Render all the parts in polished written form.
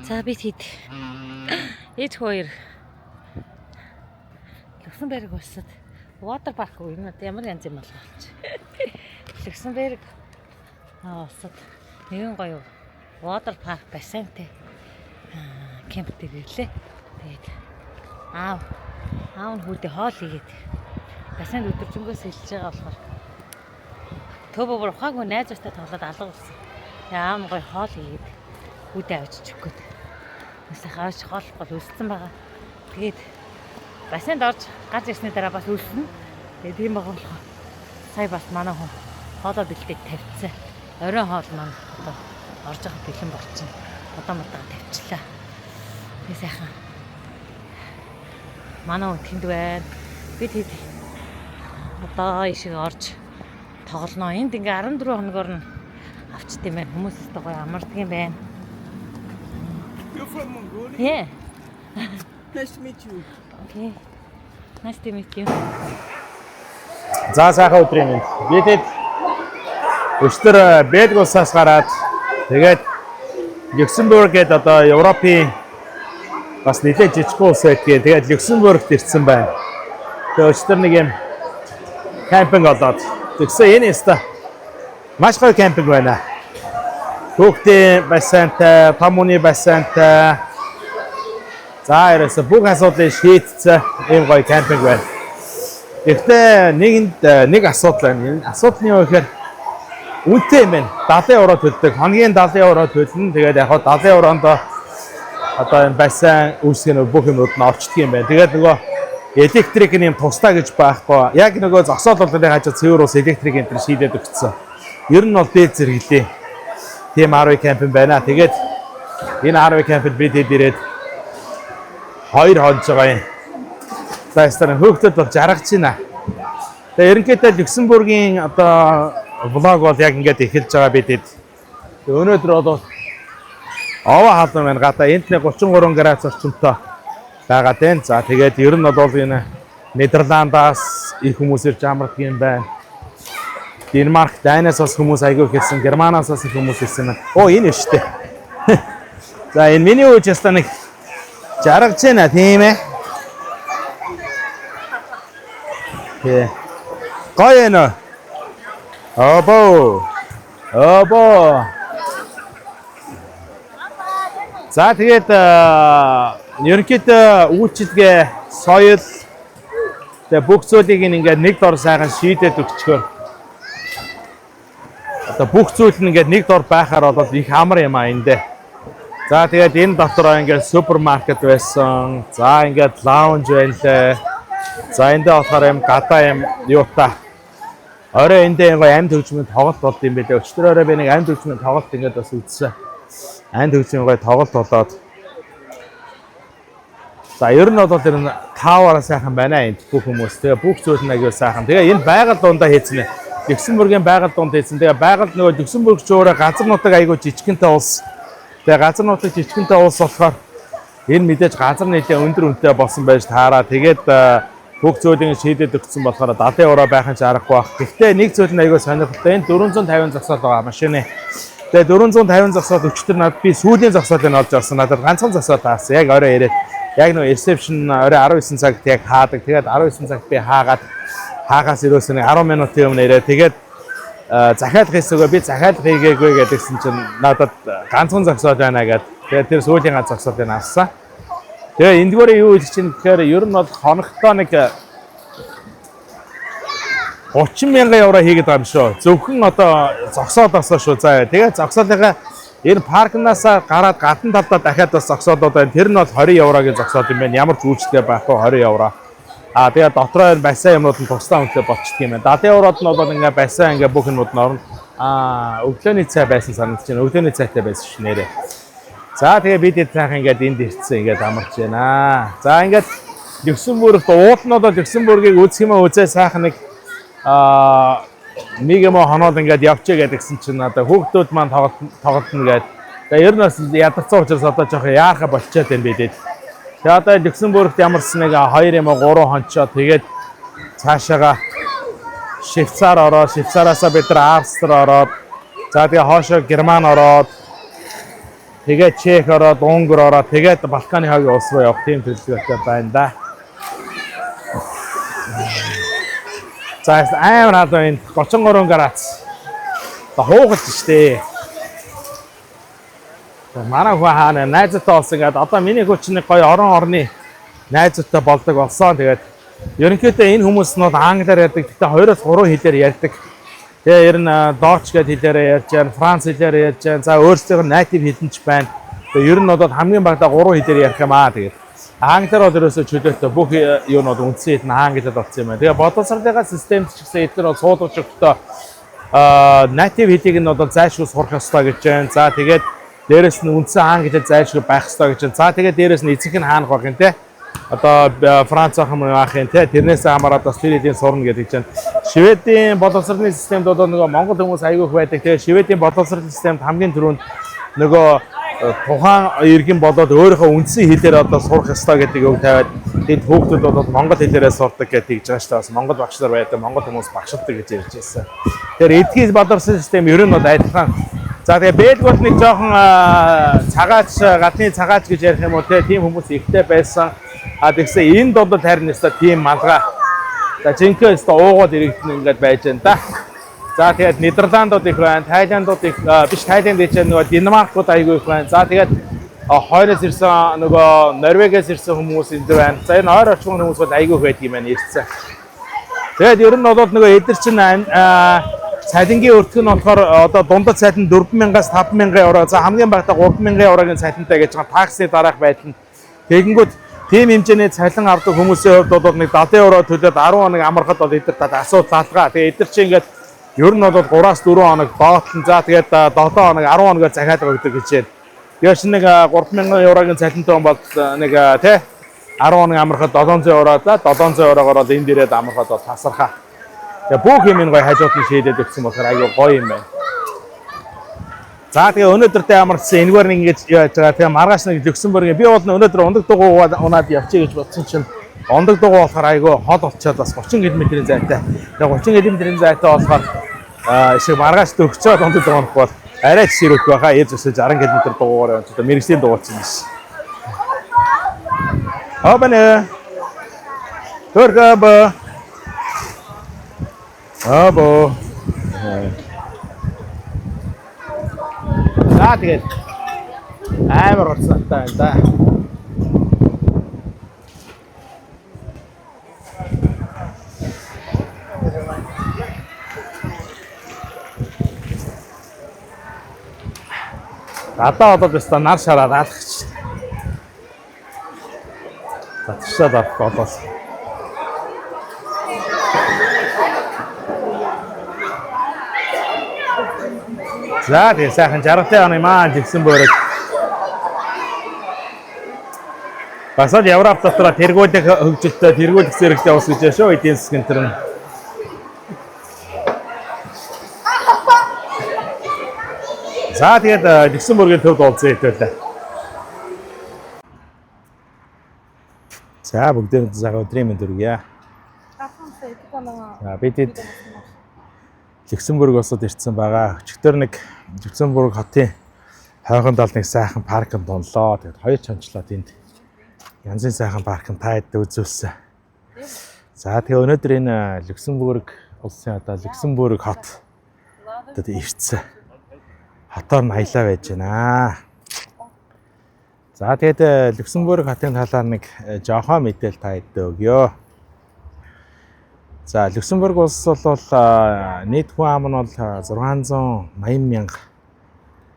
За бид хэд ээж хоёр Люксембург улсад water park уу юм ямар янз юм болооч. Люксембург улсад нэгэн гоё water park бассейнтэй кемп дэвлээ. Тэгээд аав нь хүүдээ хоол хийгээд бассейнд өдөржингөөс хэлж байгаа болохоор төв бүр ухаагүй найзуудтай тоглоод алга болсон. Тэгээд аав нь гоё хоол хийгээд хүүдээ авчиж өгөх гээд. Нэсээ хаач хоол бол үлдсэн байгаа. Тэгээд бассейнд орж гарч ирсний дараа бас үлдсэн. Тэгээд тийм байгаа болохоор сая бас манай хүн хоолоо бэлдээд тавьчихсан. Оройн хоол маань одоо орж байгаа бэлэн болчихно. Одоо мутаа тавьчлаа. Тэгээ сайхан. Манай хүн тэнд байна. Бид хэд одоо ишиг орж тоглоно. Энд ингээ 14 хоногор нь авчт юм байна. Хүмүүс өстой гоё амардаг юм байна. You're from Mongolia? Yeah. Nice to meet you. Okay. Nice to meet you. За сайхан өдрийн мэнд. Бидэд өчтөр Бельги улсаас гараад тэгээд Люксембург гээд одоо Европын бас нэлээд жижиг улс байдгийг. Тэгээд Люксембургт ирсэн байна. Тэгээд өчтөр нэг юм кемпинг болоод тэгсэн энэ яста маш гоё кемпинг байна. Хүүхдийн бассейнтай, тамууны бассейнтай. За ерөөсө бүх асуудлыг шийдсэн ийм гоё кемпинг байна. Гэхдээ нэг асуудал байна. Асуудал нь юу гэхээр үнэтэй юм байна. 70 евро төлдөг. Хоногийн 70 евро төлнө. Тэгээд яг хаа 70 евронд одоо энэ бассейн үүсгэн бүх юмуд нь орчдөг юм байна. Тэгээд нөгөө электрик юм тусдаа гэж байхгүй. Яг нөгөө зогсоол боллын хажуу цэвэр ус электрик энэ төр шийдээд өгсөн. Ер нь бол дээд зэрэглээ. Тийм RV кемпинг байна. Тэгээд энэ RV кемпэнд бид ирээд 2 хоног байгаа юм. За ястаа хөөхдөд бол жаргаж байна. Тэгээ ерөнхийдөө Люксембургийн одоо влог бол яг ингээд эхэлж байгаа бидэд. Өнөөдөр бол овоо хаална байна. Гадаа энд нэг 33 градус орчимтой байгаа тэн. За тэгээд ер нь бол энэ Нидерландаас их хүмүүс ирж амардаг юм байна. Денмарк, Дайнаас бас хүмүүс айгүй ирсэн, Германаас бас их хүмүүс ирсэн байна. Оо энэ шүү дээ. За энэ миний үеч ястаа нэг жаргаж байна тийм ээ. Хэ. Гоё нэ. Обо. За тэгээд ерөнхийдөө үйлчилгээ, соёл тэгээ бүх зүйлийг ингээд нэг дор сайхан шийдээд өгчгөө. Одоо бүх зүйл нь ингээд нэг дор байхаар бол их амар юм аа эндээ. За тэгээд энэ дотор ингээд супермаркет байсан. За ингээд лаунж байлаа. За эндээ болохоор юм гадаа юм юутай. Орой эндээ гоё амьд хөгжмийн тоглолт болд юм байлээ. Өчтөр орой би нэг амьд хөгжмийн тоглолт ингээд бас үзсэн. Амьд хөгжмийн гоё тоглолт болоод. За ер нь бол энэ таваараа сайхан байна энд бүх хүмүүс. Тэгээ бүх зүйл нь аягүй сайхан. Тэгээ энэ байгаль дундаа хийцнэ. Люксембургийн байгаль дунд хийсэн. Тэгээ байгаль нөгөө Люксембург ч өөрөө газар нутаг аягүй жижигэнтэй улс. Тэгээ газар нутаг жижигэнтэй улс болохоор энэ мэдээж газар нэлээ өндөр үнэтэй болсон байж таараа. Тэгээд бүх зүйлийг шийдээд өгсөн болохоор 70 евро байхын ч аргагүй баг. Гэхдээ нэг зүйл нь аягүй сонирхолтой. Энэ 450 зогсоол байгаа машины. Тэгээ 450 зогсоол өчтөр надад би сүүлийн зогсоолыг олж авсан. Надад ганцхан зогсоол таасан. Яг орой ирээд яг нөгөө reception орой 19 цагт яг хаадаг. Тэгээд 19 цагт би хаагаад хаагаас ирөөс нэг 10 минутын өмнө ирээ. Тэгээд захиалга хийсээгөө би захиалга хийгээгүй гэдгсэн чинь надад ганцхан зогсоол байна гэдэг. Тэгээд тэр сүүлийн ганц зогсоолыг авсан. Тэгээ эндгүүрээ юу хэлж чинь гэхээр ер нь бол хоногтоо нэг 30,000 евро хийгээд байгаа юм шүү. Зөвхөн одоо зогсоолоосоо шүү. За тэгээ зогсоолынхаа энэ паркнаасаа гараад гадна талдаа дахиад бас зогсоолууд байна. Тэр нь бол 20 еврогийн зогсоол юм байна. Ямар ч үйлчлэгээ байхгүй 20 евро. Тэгээ дотроо энэ бассейн юмнууд нь тусдаа үнэтэй болчихдөг юм байна. 70 еврод нь бол ингээ бассейн ингээ бүх юмуд нь орно. Өглөөний цай байсан санагдаж байна. Өглөөний цайтай байсан ш нэрээ. За тэгээ бид сайхан ингээд энд ирсэн ингээд амарч байна. За ингээд Люксембургт уул нь бол Люксембургийг үзэх юм үзээ сайхан нэг нэг юм хоноол ингээд явчих гэдгсэн чинь одоо хүүхдүүд маань тоглолтно гээд. Тэгээ ер нь бас ядарсан учраас одоо жоох яарха болчиход байна бидэд. Тэгээ одоо Люксембургт ямарсан нэг 2 юм уу 3 хончоо тэгээд цаашаага Швейцар ороод, Швейцараасаа бид нар Австри ороод, за тэгээ хоошоо Герман ороод Тэгээд Чех ороод, Унгар ороод, тэгээд Балканы хагийн улс руу явах тийм төлөвлөгөөтэй байна да. За амар надад энэ 33 градус. Хоогч штэ. Манай хүн хаана найзтай болсон гэдэг. Одоо миний хүчний гоё орны найзтай болдог болсон. Тэгээд ерөнхийдөө энэ хүмүүс нь англиар ярьдаг. Гэхдээ 2-3 хэлээр ярьдаг. Тэгээ ер нь Dutch гэдэг хэлээр ярьж байна, Франц хэлээр ярьж байна. За өөрсдийнх нь native хэлэнч байна. Тэгээ ер нь одоо хамгийн багадаа 3 хэлээр ярих юм аа. Тэгээд англиар бол ерөөсөө чөлөөтэй бүх юунууд үндсэн хэл нь англиар болсон юм байна. Тэгээ боловсролынхаа системд ч гэсэн эдгээр бол суулгаж өгөхдөө native хэлийг нь одоо зайлшгүй сурах ёстой гэж байна. За тэгээд дээрэс нь үндсэн англиар зайлшгүй байх ёстой гэж байна. За тэгээд дээрэс нь эцэг нь хаанах байх юм те. Одоо Франц ахын байх юм те. Тэрнээс хамаарат бас тэр хэдийн сурна гэдэг чинь. Шведийн боловсролын системд одоо нөгөө Монгол хүмүүс айгүйх байдаг. Тэгээ шведийн боловсролын системд хамгийн түрүүнд нөгөө тухайн иргэн болоод өөрийнхөө үндсэн хэлээр одоо сурах ёстой гэдэг үг тавиад тэд хүүхдүүд бол монгол хэлээрээ сурдаг гэдэг хийж байгаа шүү дээ. Бас монгол багш нар байдаг, монгол хүмүүс багшилдаг гэж ярьж байсан. Тэгэхээр эдгээр боловсролын систем ер нь бол адилхан. За тэгээ Бельги бол нэг жоохон цагаач, гадны цагаач гэж ярих юм уу тийм хүмүүс ихтэй байсан. Тэгсэн энд бол харин өстой тийм малгай. За жинхэнэ өстой уугаад ирэгдэн ингээд байж байна да. За тэгээд Нидерландууд их байна, Тайландууд их биш Тайланд гэж нөгөө Денмаркууд айгүй их байна. За тэгээд хойноос ирсэн нөгөө Норвегиас ирсэн хүмүүс энд байна. За энэ ойр орчмын хүмүүс бол айгүй их байдаг юм байна ирсэн. Тэгээд ер нь бол нөгөө эдгээр чинь цалингийн өртгөн нь болохоор одоо дундад цалин 4,000-аас 5,000 евро. За хамгийн багадаа 3,000 еврогийн цалинтай гэж байгаа таксны дараах байдал нь. Тэгэнгүүт тийм хэмжээний цалин авдаг хүмүүсийн хувьд бол нэг 70 евро төлөөд 10 хоног амархад бол эдгээр асуудал залгаа. Тэгээ эдгээр чинь ингээд ер нь бол 3-аас 4 хоног боотлон за тэгээд 7 хоног 10 хоногоор захиад өгдөг гэж байна. Тэгээ чинь нэг 3,000 еврогийн цалинтай хүн бол нэг тий 10 хоног амархад 700 евро за 700 еврогоор бол энэ дээрээ амархад бол тасархаа. Тэгээ бүх юм энэ гоё хажууд нь шийдээд өгсөн болохоор аюу гоё юм байна. За тэгээ өнөөдөртэй амарчсан энэгээр нэг ингэж яаж байгаа. Тэгээ маргааш нэг Люксембургийн би бол өнөөдөр ундаг дугуй унаад явчих гэж бодсон чинь ундаг дугуй болохоор айгүй хол болчиход бас 30 км-ийн зайтай. Тэгээ 30 км-ийн зайтай болохоор шиг маргааш төгчөөд ундаг дугуй бол арай жишээрөх байхаа ээж өсөж 60 км дугуйгаар явж одоо мэрэгжлийн дугуйч юм биш. Абанэ. Төргөб. Або. За тэгээд амар урцтай байна да. Одоо одоо нар шараад алгач. Татшаад авах болоос. За тэгээ сайхан 60-тай оны маань Люксембург. Басад Европ дотор тэргүүлэх хөгжилтэй тэргүүлэх зэрэгтэй ус гэж шүү эдийн засгийн төр нь. За тэгээд Люксембургийн төвд уулзъя хэлээ. За бүгдээ цагаан өдрийн мэнд хүргье. За бидэд Люксембург улсад ирсэн байгаа. Өчигдөр нэг Люксембург хотын хойхон талд нэг сайхан паркнд донлоо. Тэгээд хоёр чанчлаад энд янзын сайхан паркнд таад үзүүлсэн. За тэгээ өнөөдөр энэ Люксембург улсын одоо Люксембург хот одоо ирсэн. Хотоор нь аялаа байж байна. За тэгээд Люксембург хотын талаар нэг жоохон мэдээлэл та хэдэ өгье. За Люксембург улс бол нийт хүн ам нь бол 680 мянга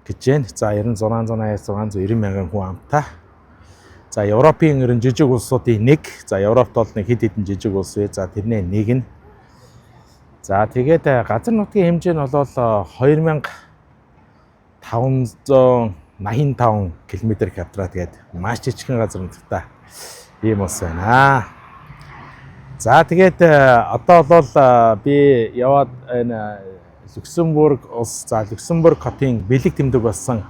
гэж байна. За ер нь 680-аас 690 мянган хүн амтай. За Европын ерөн жижиг улсуудын нэг. За Европт бол нэг хэд хэдэн жижиг улс вэ. За тэрний нэг нь. За тэгээд газар нутгийн хэмжээ нь бол 2585 км². Тэгээд маш жижигхэн газар нутгтай ийм улс байна. За тэгээд одоо бол би яваад энэ Люксембург улс за Люксембург хотын бэлэг тэмдэг болсон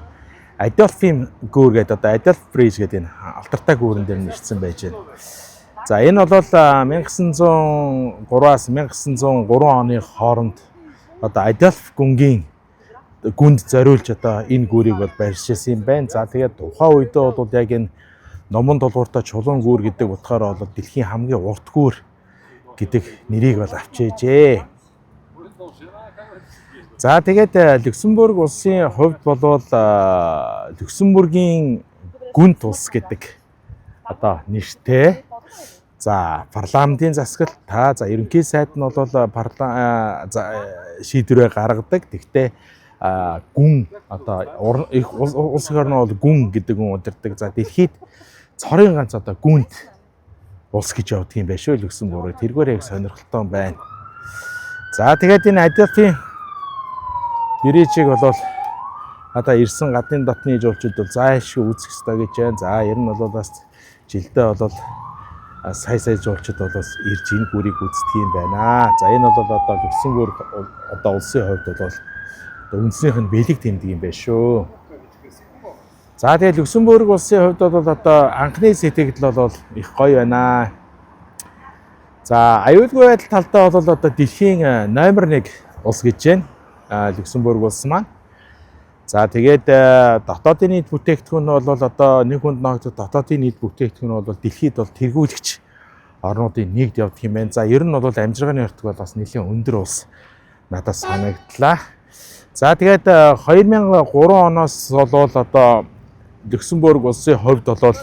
Адольфын гүүр гэдэг одоо Адольф Бриж гэдэг энэ алдартай гүүрэн дээр нэрсэн байж байна. За энэ бол 1903-аас 1903 оны хооронд одоо Адольф гүнгийн гүнд зориулж одоо энэ гүүрийг бол барьжсэн юм байна. За тэгээд тухайн үедээ бол яг энэ номон долгууртай чулуун гүүр гэдэг утгаараа бол дэлхийн хамгийн урт гүүр гэдэг нэрийг бол авчижээ. За тэгээд Люксембург улсын хувьд болвол Люксембургийн гүнт улс гэдэг одоо нэртэй. За парламентын засгалт за ерөнхий сайд нь бол шийдвэрээ гаргадаг. Тэгтээ гүн одоо их улсын орн бол гүн гэдэг хүн удирдаг. За дэлхийд цорын ганц одоо гүнт улс гэж явдаг юм байна шүү Люксембург. Тэргээр яг сонирхолтой байна. За тэгээд энэ Адилфийн Биричиг бол одоо ирсэн гадны дотны жуулчид бол заашгүй үзэх ёстой гэж байна. За ер нь бол бас жилдээ бол сая жуулчид бол бас ирж энэ гүрийг үздэг юм байна. За энэ бол одоо Люксембург одоо улсын хувьд бол үндснийх нь бэлэг тэмдэг юм байна шүү. За тэгээд Люксембург улсын хувьд бол одоо анхны сэтгэл бол их гоё байна. За аюулгүй байдал талдаа бол одоо дэлхийн номер 1 улс гэж байна. Люксембург улс маань. За тэгээд дотоодын нийт бүтээгдэхүүн бол одоо нэг хүнд ногдох дотоодын нийт бүтээгдэхүүн бол дэлхийд бол тэргүүлэгч орнуудын нэгд явдаг юм байна. За ер нь бол амжиргааны өртөг бол бас нэлээд өндөр улс надад санагдлаа. За тэгээд 2003 оноос бол одоо Люксембург улсын хувьд бол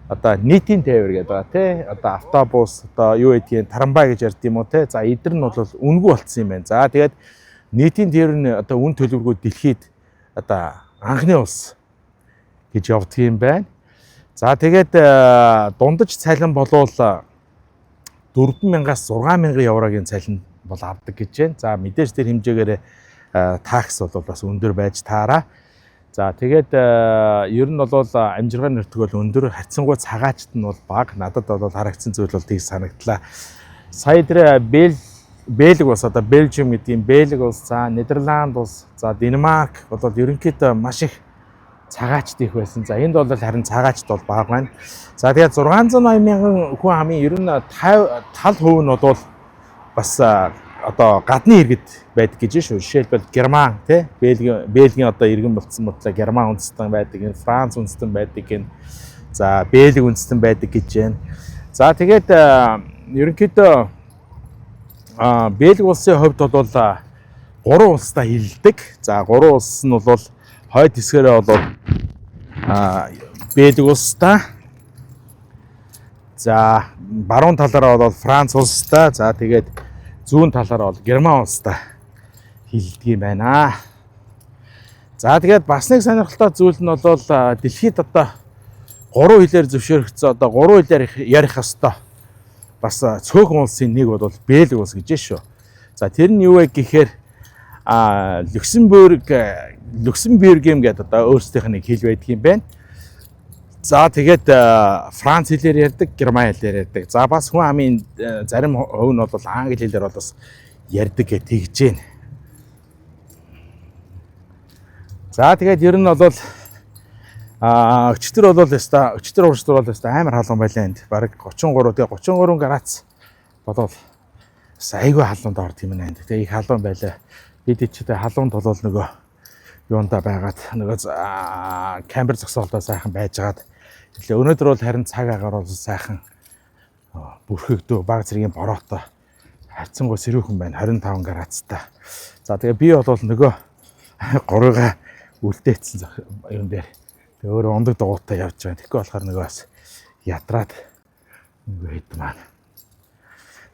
одоо нийтийн тээвэр гэдэг байгаа тий. Одоо автобус одоо юу гэдгийг трамвай гэж ярьд юм уу тий. За эдгээр нь бол үнэгүй болцсон юм байна. За тэгээд нийтийн тээвэр нь одоо үн төлбөргүй дэлхийд одоо анхны улс гэж явдаг юм байна. За тэгээд дундаж цалин болвол 4,000-аас 6,000 еврогийн цалин бол авдаг гэж байна. За мэдээж тэр хэмжээгээр такс бол бас өндөр байж таараа. За тэгээд ер нь бол амжиргааны өртөг бол өндөр, харьцангуй цагаачт нь бол бага. Надад бол харагдсан зүйл бол тийг санагдлаа. Сая дээр Бэлэг улс одоо Белжиум гэдэг юм, Бэлэг улс, за Нидерланд улс, за Денмарк бол ерөнхийдөө маш их цагаачт их байсан. За энд бол харин цагаачт бол бага байна. За тэгээд 680,000 хүн амын ер нь 50% нь бол бас одоо гадны иргэд байдаг гэж шүү. Жишээлбэл Герман тий, Бельгийн одоо иргэн болцсон бодлоо Герман үндэстэн байдаг, энэ Франц үндэстэн байдаг, энэ за Бэлэг үндэстэн байдаг гэж байна. За тэгээд ерөнхийдөө Бэлэг улсын хувьд бол 3 улстай хилдэг. За 3 улс нь бол хойд хэсгээрээ бол Бэлэг улстай. За баруун талаараа бол Франц улстай. За тэгээд зүүн талаараа бол Герман улстай хилдэг юм байна. За тэгээд бас нэг сонирхолтой зүйл нь бол дэлхийд одоо 3 хэлээр зөвшөөрөгдсөн одоо 3 хэлээр ярих ёстой бас цөөхөн улсын нэг бол Бэлэг улс гэж шүү. За тэр нь юу вэ гэхээр Люксембургем гэдэг одоо өөрсдийнх нь хэл байдаг юм байна. За тэгээд Франц хэлээр ярьдаг, Герман хэлээр ярьдаг. За бас хүн амын зарим хувь нь бол англи хэлээр бол бас ярьдаг гэж тэгж байна. За тэгээд ер нь бол өчтөр бол өчтөр уршдур бол амар халуун байлаа энд. Бараг 33 градус болов айгүй халуунд орд юм байна. Тэгээ их халуун байлаа. Бид ичтэй халуунд бол нөгөө юунда байгаад нөгөө камер зогсоолдоо сайхан байжгаад өнөөдөр бол харин цаг агаар бол сайхан бүрхэгдөө баг зэргийн бороотой хайцсангуй сэрүүхэн байна 25 градустай. За тэгээ би бол нөгөө гурыгаа үлдээсэн юм дээр өөрөө ондог дугуйтай явж байгаа. Тэгэхгүй болохоор нөгөө бас ядраад нөгөө хэд маань.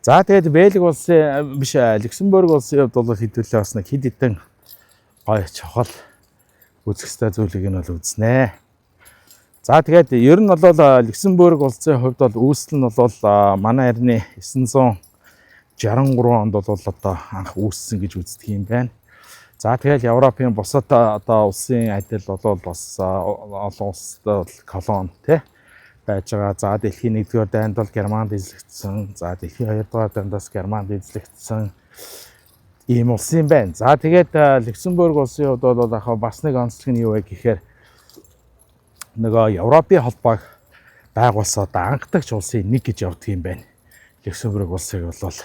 За тэгээд Бэлэг улсын биш Люксембург улсын хувьд бол хэдүүлээ бас нэг хэд хэдэн гоё чухал үзэх ёстой зүйлийг нь бол үзнэ. За тэгээд ер нь бол Люксембург улсын хувьд бол үүсэл нь бол манай эртний 963 онд бол одоо анх үүссэн гэж үздэг юм байна. За тэгэл Европын бусад одоо улсын адил бол бас олон улстай колони тий байж байгаа. За дэлхийн 1-р дайнд бол Германд эзлэгдсэн. За дэлхийн 2-р дайнд бас Германд эзлэгдсэн ийм улс юм байна. За тэгээд Люксембург улсын хувьд бол яг бас нэг онцлог нь юу вэ гэхээр нөгөө Европын холбоог байгуулсан одоо анхдагч улсын нэг гэж явдаг юм байна. Люксембург улсыг бол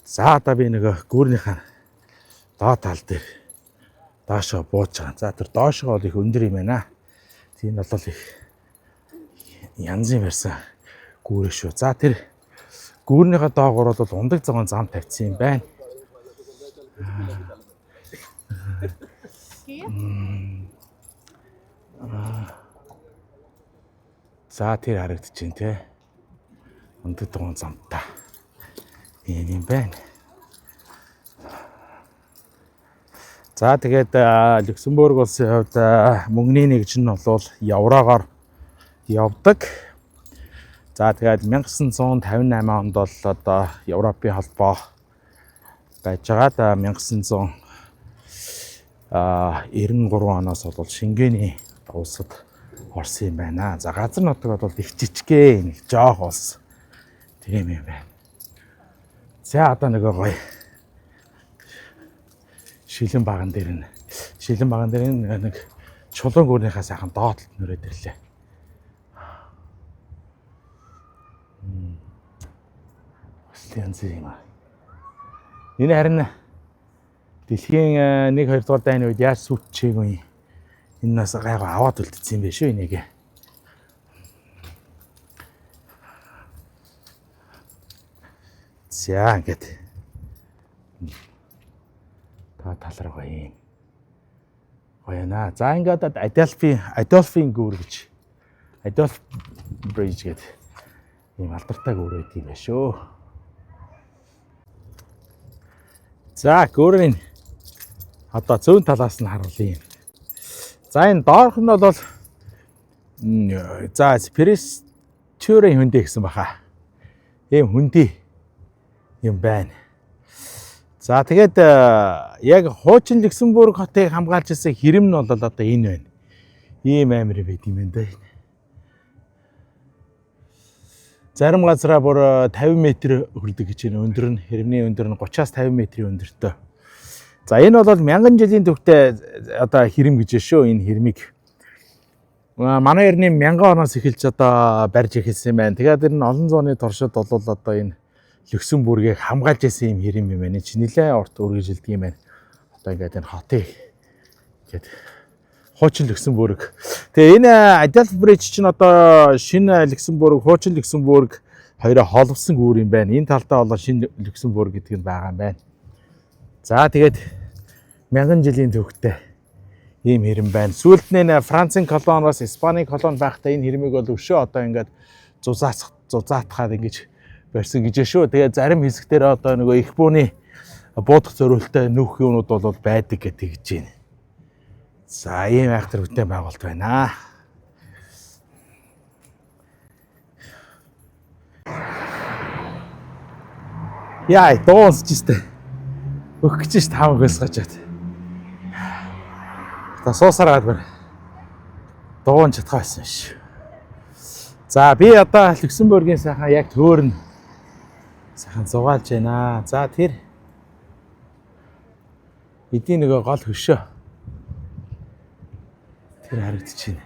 за одоо би нөгөө гүүрнийхээ доод тал дээр Доошоо бууж байгаа. За тэр доошоо бол их өндөр юм байна. Тийм бол их янзын барьсан гүүрээ шүү. За тэр гүүрнийхээ доогоор бол ундаг зогоон зам тавьсан юм байна. За тэр харагдчихээн те. Ундаг зогоон замтай. Ийм юм байна. За тэгээд Люксембург улсын хувьд мөнгөний нэгж нь бол еврогоор явдаг. За тэгээд 1958 онд бол одоо Европын холбоо байжгаад 1993 оноос бол Шенгений улсад орсон юм байна. За газар нутаг бол их жижигхэн нэг жоох улс. Тийм юм байна. За одоо нэг гоё шилэн баган дээр нэг чулуун гүрнийхээ сайхан доотлолт нөрөөд ирлээ. Янз юм аа. Энэ харин дэлхийн 1-2 дугаар дайны үед яаж сүтчээгүй энэ нас гайгүй аваад үлдсэн юм бэ шүү энийг. За ингээд та талраа гоё юм. Гоё наа. За ингээд Адольфын гүүр гэж Adolf Bridge гэдэг ийм алдартай гүүр байт юм байна шүү. За гүүрийн одоо зүүн талаас нь харуулъя. За энэ доорх нь бол за Престюрийн хөндий гэсэн баха. Ийм хөндий юм байна. За тэгээд яг хуучин Люксембург хотыг хамгаалж ирсэн хэрэм нь бол одоо энэ байна. Ийм амир байт юм байна да. Зарим газараа бүр 50 м хүрдэг гэж байна. Өндөр нь хэрэмний өндөр нь 30-аас 50 м-ийн өндөртэй. За энэ бол 1000 жилийн төвтэй одоо хэрэм гэж шүү. Энэ хэрмийг манай эртний 1000 оноос эхэлж одоо барьж эхэлсэн юм байна. Тэгээд энэ олон зууны туршид бол одоо энэ Люксембургийг хамгаалж ирсэн юм хэрэм юм байна. Чи нэлээд урт үргэлжилдэг юм байна. Одоо ингээд энэ хотыг гээд хуучин Люксембург. Тэгээ энэ Adolf Bridge чинь одоо шинэ Люксембург, хуучин Люксембург хоёроо холбосон гүүр юм байна. Энэ талдаа бол шинэ Люксембург гэдэг нь байгаа юм байна. За тэгээд 1000 жилийн төвхтэй ийм хэрэм байна. Сүүлд нь Францын колоноос Испаний колон байхдаа энэ хэрмийг бол өшөө одоо ингээд зузаатахад ингэж барьсан гэж шүү. Тэгээд зарим хэсгээр одоо нөгөө их бууны буудах зориултаа нүүх юмнууд бол байдаг гэж тэгж байна. За ийм айхтар бүтээн байгуулалт байна. Яа, дуусч штэ. Өгч ш таав гэсгачаад. Та суусараад байна. Дуун чадхаа байсан ш. За би одоо Люксембургийн сайхан яг төөрн сайхан зугаалж байна. За тэр эдийн нөгөө гол хөшөө харагдчихээн.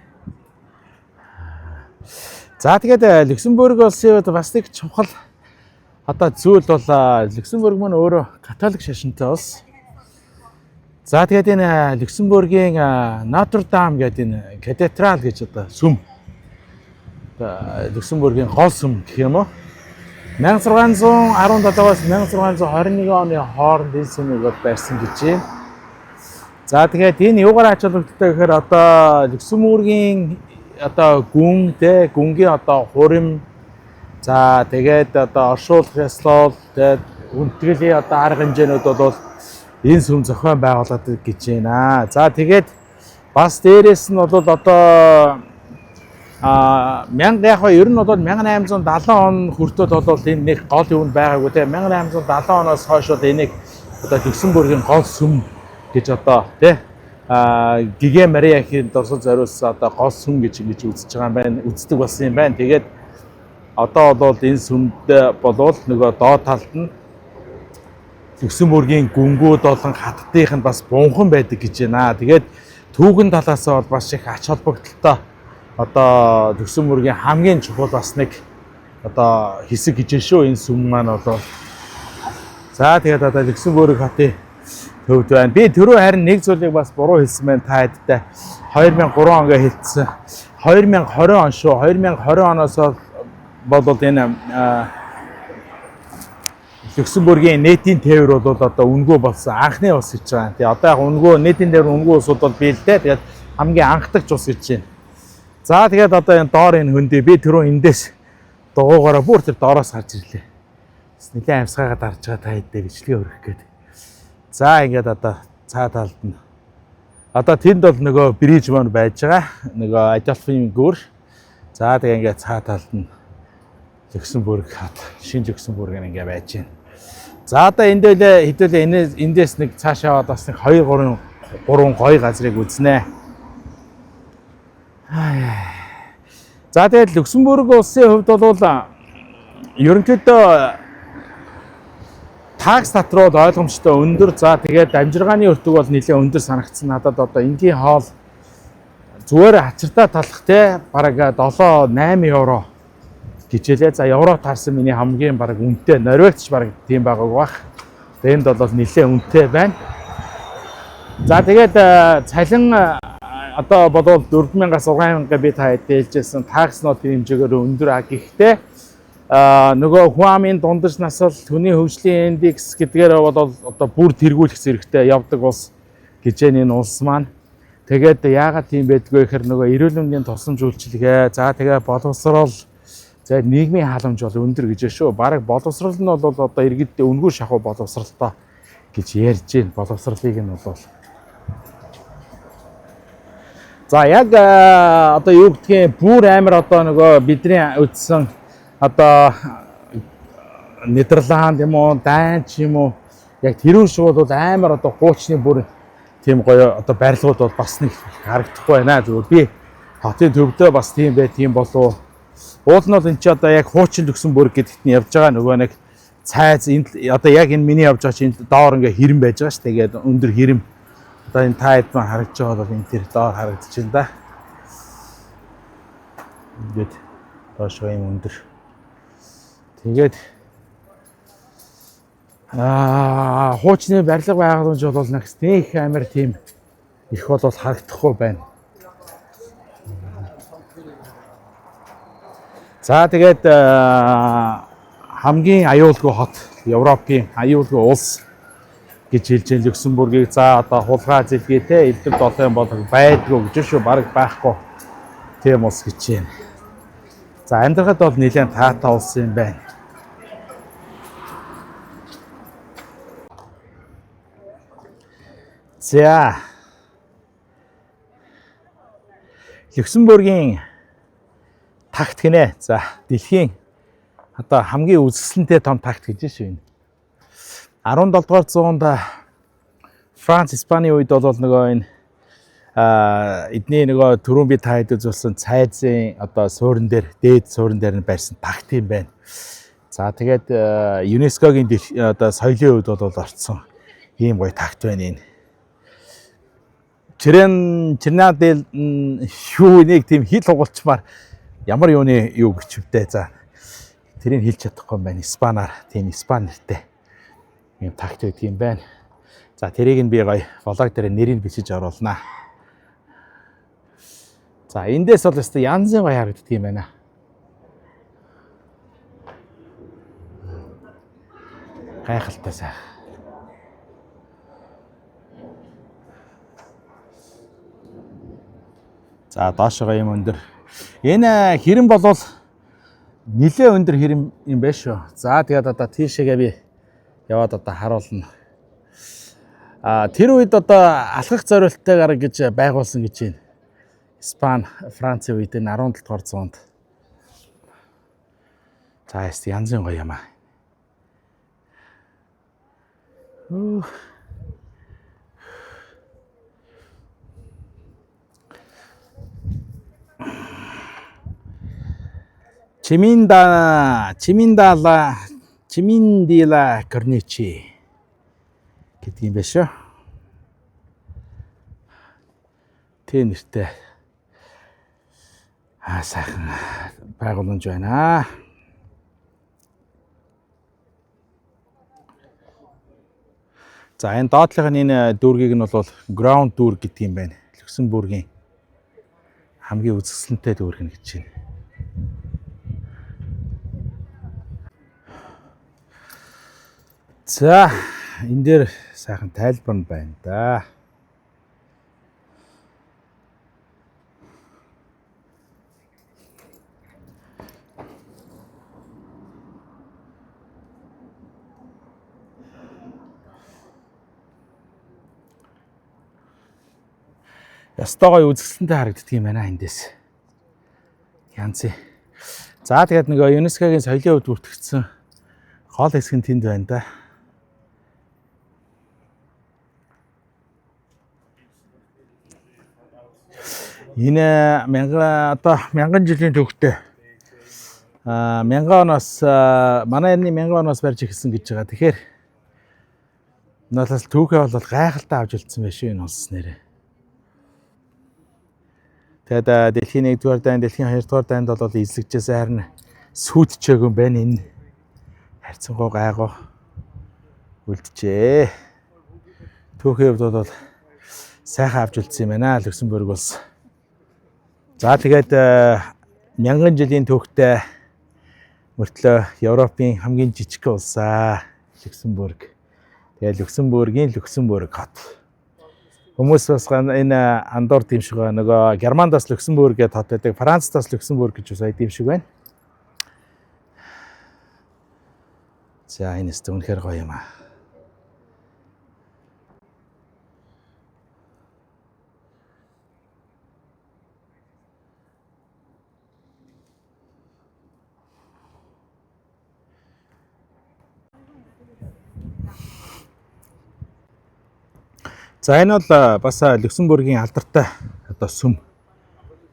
За тэгээд Люксембург улсын хувьд бас нэг чухал одоо зүйл бол Люксембург маань өөрөө католик шашинтай улс. За тэгээд энэ Люксембургийн Нотр-Дам гэдэг энэ катедрал гэж одоо сүм. Люксембургийн гол сүм гэх юм уу? 1617-аас 1621 оны хооронд энэ сүмийг барьсан гэж байна. За тэгээд энэ юугаар ач холбогдолтой гэхээр одоо Люксембургийн одоо гүнгийн одоо хурим за тэгээд одоо оршуулах ёслол тэгээд үнэтгэлийн одоо арга хэмжээнүүд бол энэ сүм зохион байгуулад гэж байна. За тэгээд бас дээрээс нь бол одоо 1000 яг ер нь бол 1870 он хүртэл бол энэ нэг гол юм байгаагүй те 1870 оноос хойш бол энийг одоо Люксембургийн гол сүм гэж одоо тий Гигэ Мариахийн дурсал зориулсан одоо гол сүм гэж үзэж байгаа юм байна. Үздэг болсон юм байна. Тэгээд одоо бол энэ сүмд болвол нөгөө доод талд нь Люксембургийн гүнгүүд болон хаттных нь бас бунхан байдаг гэж байна. Тэгээд түүхэн талаас бол бас их ач холбогдолтой одоо Люксембургийн хамгийн чухал бас нэг одоо хэсэг гэж шүү энэ сүм маань болоо. За тэгээд одоо Люксембург хотын төвд байна. Би түрүү харин нэг зүйлийг бас буруу хэлсэн байна та хэдтэй. 2003 он гэж хэлсэн. 2020 он шүү. 2020 оноос болоод энэ Люксембургийн нийтийн тээвэр бол одоо үнэгүй болсон. Анхны ус гэж байгаа. Тэгээ одоо яг үнэгүй нийтийн тээвэр үнэгүй усуд бол биелдэ. Тэгээд хамгийн анхдагч ус гэж байна. За тэгээд одоо энэ доор энэ хөндөө би түрүү эндээс дугуугаараа бүр тэр доороос гарч ирлээ. Нилээн амьсгаагаад дарж байгаа та хэдтэй бичлэгээ өргөх гээд. За ингээд одоо цаа талд нь. Одоо тэнд бол нөгөө бриж маань байж байгаа. Нөгөө Адольфын гүр. За тэгээ ингээд цаа талд нь Люксембург хот, шинэ Люксембург ингээ байж байна. За одоо эндээ хэдүүлээ эндээс нэг цаашаа бас нэг 2 3 гоё газрыг үзнэ. За тэгээд Люксембург улсын хувьд бол ерөнхийдөө такс татвар бол ойлгомжтой өндөр. За тэгээд амжиргааны өртөг бол нэлээд өндөр санагдсан. Надад одоо энгийн хоол зүгээр хачиртаа талах те бараг 7-8 евро гिचэлээ. За евро таарсан миний хамгийн бараг үнэтэй Норвегч бараг тийм байгааг бах. Энд бол нэлээд үнэтэй байна. За тэгээд цалин одоо бодвол 4000-аас 6000 би та хэлжсэн такс нот хэмжээгээр өндөр а гэхдээ нөгөө хүн амын дундаж насал хүний хөгжлийн индекс гэдгээр бол одоо бүр тэргүүлэх зэрэгтэй явдаг улс гэж энэ улс маань. Тэгээд яагаад тийм байдгүй гэхээр нөгөө эрүүл мэндийн тусламж үйлчилгээ за тэгээ боловсрол за нийгмийн халамж бол өндөр гэж шүү. Бараг боловсрол нь бол одоо иргэддээ үнгүй шахуу боловсролтой гэж ярьж байна. Боловсролыг нь бол за яг одоо юу гэдгийг бүр амар одоо нөгөө бидний үтсэн одоо Нидерланд юм уу, Данч юм уу яг тэрүүн шиг бол амар одоо хуучны бүр тийм гоё одоо барилгууд бол бас нэг харагдахгүй байна. Зүгээр би хотын төвдөө бас тийм бай тийм болов. Уул нь бол эн чи одоо яг хуучин Люксембург гэдэгт нь явж байгаа нөгөө нэг цайз одоо яг энэ миний явж байгаа чинь доор ингээ хэрэм байж байгаа ш. Тэгээд өндөр хэрэм одоо энэ тайд маань харагдж байгаа бол энэ тэр доор харагдчихээн да. Ингээд доош юм өндөр. Тэгээд хуучны барилга байгууламж бол нэг амар тийм их бол харагдахгүй байна. За тэгээд хамгийн аюулгүй хот Европын аюулгүй улс гэж хэлж байгаа Люксембургийг за одоо хулгай зэлгээтэй элдв долоон бол байдгүй гэж шүү бараг байхгүй тийм улс гэж байна. За амьдрахад бол нэлээд таатай улс юм байна. За Люксембургийн тагт гинэ. За дэлхийн одоо хамгийн үзэсгэлэнтэй том тагт гэж шүү. 17 дугаар зуунд Франц, Испаний үед бол нөгөө энэ эдний нөгөө түрүүн би та хэд үзүүлсэн цайзын одоо суурин дээр дээд суурин дээр нь барьсан тагт юм байна. За тэгээд ЮНЕСКОгийн одоо соёлын үед бол орцсон ийм гоё тагт байна энэ. Чернадэл юу нэг тийм хил хугалчмаар ямар юуны юу бичвдээ за тэрийг хэлж чадахгүй юм байна. Испанаар тийм испани нэртэй юм тагт байдаг юм байна. За тэрийг нь би гоё влог дээр нэрийг бичиж оруулнаа. За эндээс бол өстой янзын гоё харагддаг юм байна. Гайхалтай сайхан. За доошоо юм өндөр. Энэ хэрэм болвол нэлээ өндөр хэрэм юм байна шүү. За тэгээд одоо тийшээгээ би яваад одоо харуулна. Тэр үед одоо алхах зорилттойгоор гэж байгуулсан гэж байна. Испани, Францын үед энэ 17 дугаар зуунд. За янзын гоё юм аа. Чиминдила Корничи гэдэг юм байна шүү. Тэ нэртэй сайхан байгууламж байна. За энэ доотлогын энэ дүүргийг нь бол ground дүүрэг гэдэг юм байна. Люксембургийн хамгийн үзэсгэлэнтэй дүүрэг нь гэж байна. За энэ дээр сайхан тайлбар нь байна да. Ястай гоё үзэсгэлэнтэй харагддаг юм байна эндээс. Янзын. За тэгээд нөгөө ЮНЕСКОгийн соёлын хувьд бүртгэгдсэн гол хэсэг нь тэнд байна да. Энэ мянган жилийн төвхтэй. 1000 оноос манай эртний 1000 оноос барьж ирсэн гэж байгаа. Тэгэхээр надаас түүхээ бол гайхалтай авч үлдсэн байх шүү энэ улс нэрээ. Тэгээд дэлхийн 1-р дайнд, дэлхийн 2-р дайнд бол эзлэгчээс харин сүйдчээгүй юм байна энэ. Харьцангуй гайгүй үлджээ. Түүхийн хувьд бол сайхан авч үлдсэн юм байна Люксембург улс. За тэгээд 1000 жилийн түүхтэй мөртлөө Европын хамгийн жижиг улсаа Люксембург. Тэгээд Люксембургийн Люксембург хот. Хүмүүс бас энэ Андор тийм шиг нөгөө Германдаас Люксембург гэдэг хот байдаг. Францдаас Люксембург гэж бас тийм шиг байна. За энэ өстө үнэхээр гоё юм аа. За энэ бол бас Люксембургийн алдартай одоо сүм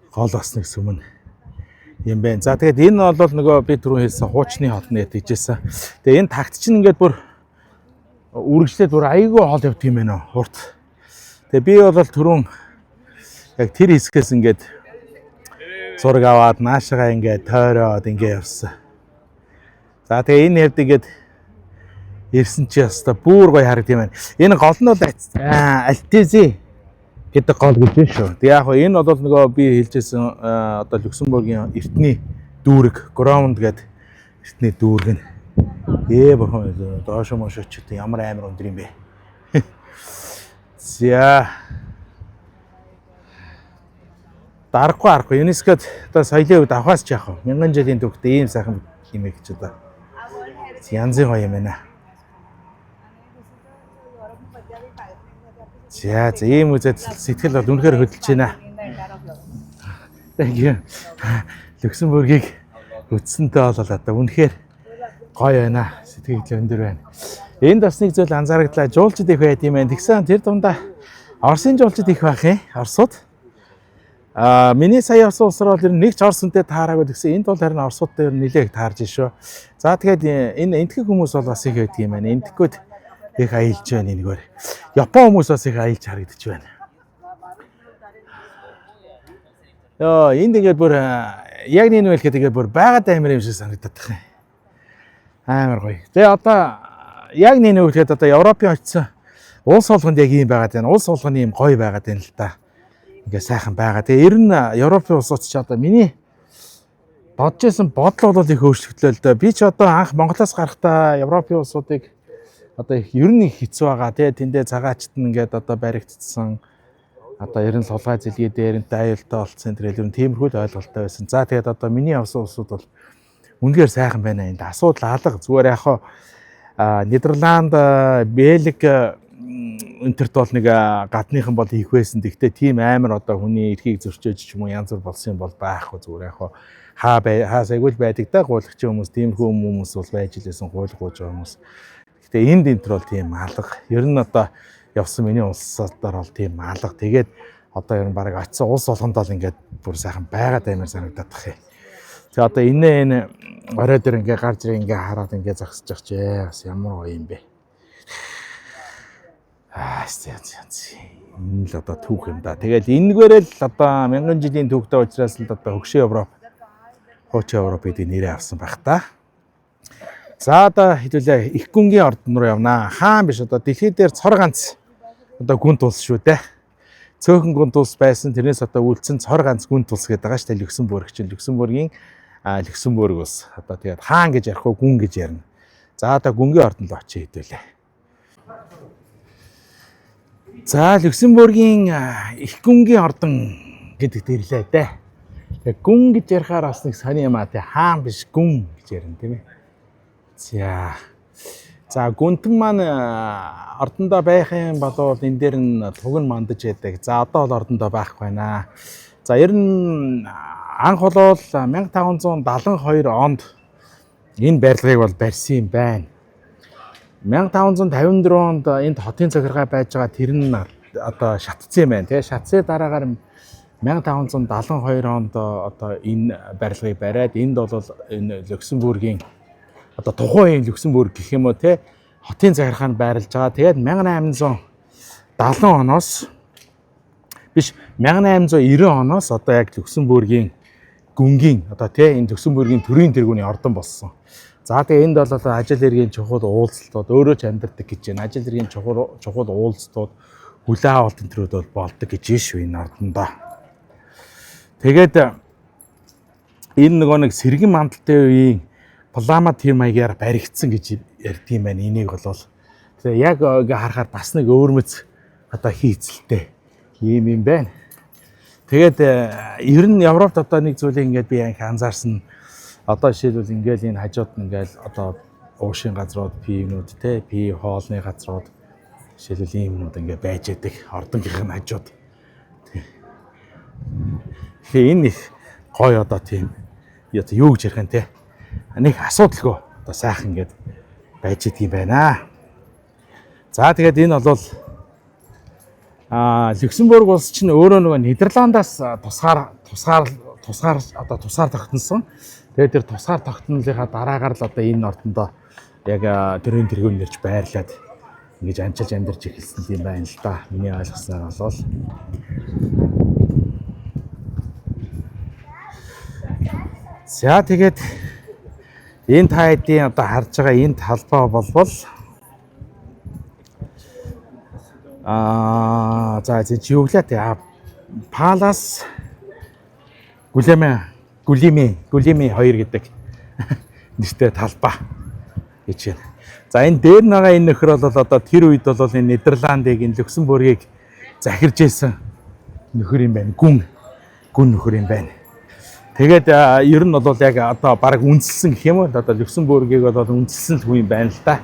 гол бас нэг сүм юм байна. За тэгээд энэ бол нөгөө би түрүү хэлсэн хуучны хот нэт гэжсэн. Тэгээд энэ тагт чинь ингээд бүр үргэлжлээд бүр айгүй хоол явдаг юм байна хурд. Тэгээд би бол түрүүн яг тэр хэсгээс ингээд зураг аваад наашаага ингээд тойроод ингээд явсан. За тэгээд энэ хэвд ингээд ирсэн чи яста бүр гоё харагд юм байна. Энэ гол нь бол Альтези гэдэг гол гэж байна шүү. Тэг яг энэ бол нөгөө би хэлжсэн одоо Люксембургийн эртний дүүрэг, Громонд гэдэг эртний дүүрэг нь. Бурхан доош мош очиж ямар амар өндөр юм бэ. За дарахгүй ЮНЕСКОд одоо соёлын хувьд авахаас ч яах вэ? 1000 жилийн түүхтэй ийм сайхан юм гэж одоо янзын гоё юм байна. За ийм үзээд сэтгэл бол үнэхээр хөдөлж байна. Тэгээ Люксембургийг үтсэнтэй бол одоо үнэхээр гоё байна. Сэтгэл өндөр байна. Энд бас нэг зүйл анзаарагдлаа. Жуулчд их байд юм байна. Тэгсэн тэр дундаа Оросын жуулчд их байх юм. Оросууд. Миний сая явсан улсаар бол нэг ч Орос үнтэй таараагүй гэсэн. Энд бол харин Оросуудтай нэлээд таарж шүү. За тэгээд энэ энтхэг хүмүүс бол бас их байдаг юм байна. Энтхгүүд их аялж байна энэгээр. Япон хүмүүс бас их аялж харагдаж байна. Энд ингээд бүр яг нэг юм хэлэхэд ингээд бүр байгаад амар юм шиг санагдаад байна. Амар гоё. Тэгээ одоо яг нэг юм хэлэхэд одоо Европын очсон улс болгонд яг ийм байгаад байна. Улс болгоны ийм гоё байгаад байна л да. Ингээд сайхан байгаа. Тэгээ ер нь Европын улсууд ч одоо миний бодож исэн бодол бол их өөрчлөгдлөө л да. Би ч одоо анх Монголоос гарахдаа Европын улсуудыг одоо ер нь их хэцүү байгаа. Тэгээ тэндээ цагаачд нь ингээд одоо баригдсан. Одоо ер нь сулгай зэлгээ дээрэнтэй аюултай болцсон тэр ер нь тиймэрхүү ойлголттой байсан. За тэгээд одоо миний явсан улсууд бол үнэхээр сайхан байна. Энд асуудал алга. Зүгээр яг хаа Нидерланд, Бельги энтерт бол нэг гадныхан бол хийх байсан. Тэгтээ тийм амар одоо хүний эрхийг зөрчөөж ч юм уу янз бүр болсон юм бол байхгүй. Зүгээр яг хаа сайгуул байдаг да гуулагч хүмүүс тиймэрхүү хүмүүс бол байж лээсэн гуйлах гууж байгаа хүмүүс. Тэгээ энд энтер бол тийм алга. Ер нь одоо явсан миний улсуудаар бол тийм алга. Тэгээд одоо ер нь баг очисон улс болгонд бол ингээд бүр сайхан байгаад амар санагдаад тах юм. Тэгээ одоо энэ орой дээр ингээд гарч ирээ ингээд хараад ингээд зогсож байгаа ч бас ямар гоё юм бэ. Энэ л одоо түүх юм да. Тэгэл энэгээр л одоо 1000 жилийн түүхтэй учраас л одоо хөгшин Европ, хуучин Европ гэдэг нэрээ авсан байх та. За одоо хэдүүлээ их гүнгийн ордон руу явнаа. Хаан биш одоо дэлхий дээр цор ганц одоо гүнт улс шүү дээ. Цөөхөн гүнт улс байсан. Тэрнээс одоо үлдсэн цор ганц гүнт улс гэдэг байгаа шүү дээ. Люксембург чинь Люксембургийн Люксембург улс. Одоо тэгээд хаан гэж ярих уу гүн гэж ярина. За одоо гүнгийн ордонд очие хэдүүлээ. За Люксембургийн их гүнгийн ордон гэдэг дэрлээ дээ. Тэгээд гүн гэж ярихаар бас нэг сони юм аа тий. Хаан биш гүн гэж ярина тийм ээ. За гүнтэн маань ордондоо байх юм болов энэ дээр нь туг нь мандаж яадаг. За одоо бол ордондоо байхгүй байна. За ер нь анх болол 1572 онд энэ барилгыг бол барьсан юм байна. 1554 онд энд хотын захиргаа байж байгаа тэр нь одоо шатцсан юм байна. Тэгээ шатцсан дараагаар 1572 онд одоо энэ барилгыг бариад энд бол энэ Люксембургийн одоо тухайн Люксембург гэх юм уу те хотын захиргаа нь байрлаж байгаа. Тэгээд 1870 оноос биш 1890 оноос одоо яг Люксембургийн гүнгийн одоо те энэ Люксембургийн төрийн тэргүүний ордон болсон. За тэгээд энд бол одоо ажил хэргийн чухал уулзалтууд өөрөө ч амьдардаг гэж байна. Ажил хэргийн чухал уулзалтууд хүлээн авалт энтрүүд бол болдог гэж шүү энэ ордондоо. Тэгээд энэ нөгөө нэг сэргэн мандалтай үеийн Плама тийм маягаар баригдсан гэж ярьдгийм байна. Энийг бол тэгээ яг харахаар бас нэг өөрмөц одоо хийцэлтэй юм байна. Тэгээд ер нь Европт одоо нэг зүйлийг ингээд би анзаарсан. Одоо жишээлбэл ингээл энэ хажууд нь ингээл одоо уушийн газрууд, пивнүүд те, пив хоолны газрууд жишээлбэл ийм юмуд ингээд байж байдаг. Ордонгийнх нь хажууд. Тэгээ энэ их гоё одоо тийм юу гэж ярих юм те. Нэг асуудалгүй одоо сайхан ингээд байж идэг юм байна. За тэгээд энэ бол Люксембург улс чинь өөрөө нөгөө Нидерландаас тусгаар тогтносон. Тэгээд тэр тусгаар тогтнолынхаа дараагаар л одоо энэ ордондоо яг төрийн тэргүүн нэрж байрлаад ингэж анчилж амьдарч эхэлсэн юм байна л да. Миний ойлгосноор бол за тэгээд энэ тайдын одоо харж байгаа энэ талбай болвол за юу гэлээ те Палас Гулими 2 гэдэг нэртэй талбай гэж байна. За энэ дээр байгаа энэ нөхөр бол одоо тэр үед бол энэ Нидерландыг энэ Люксембургийг захирж байсан нөхөр юм байна. Гүн нөхөр юм байна. Тэгээд ер нь бол яг одоо баг үнэлсэн гэх юм уу? Одоо Люксембургийг бол үнэлсэн хүн юм байна л да.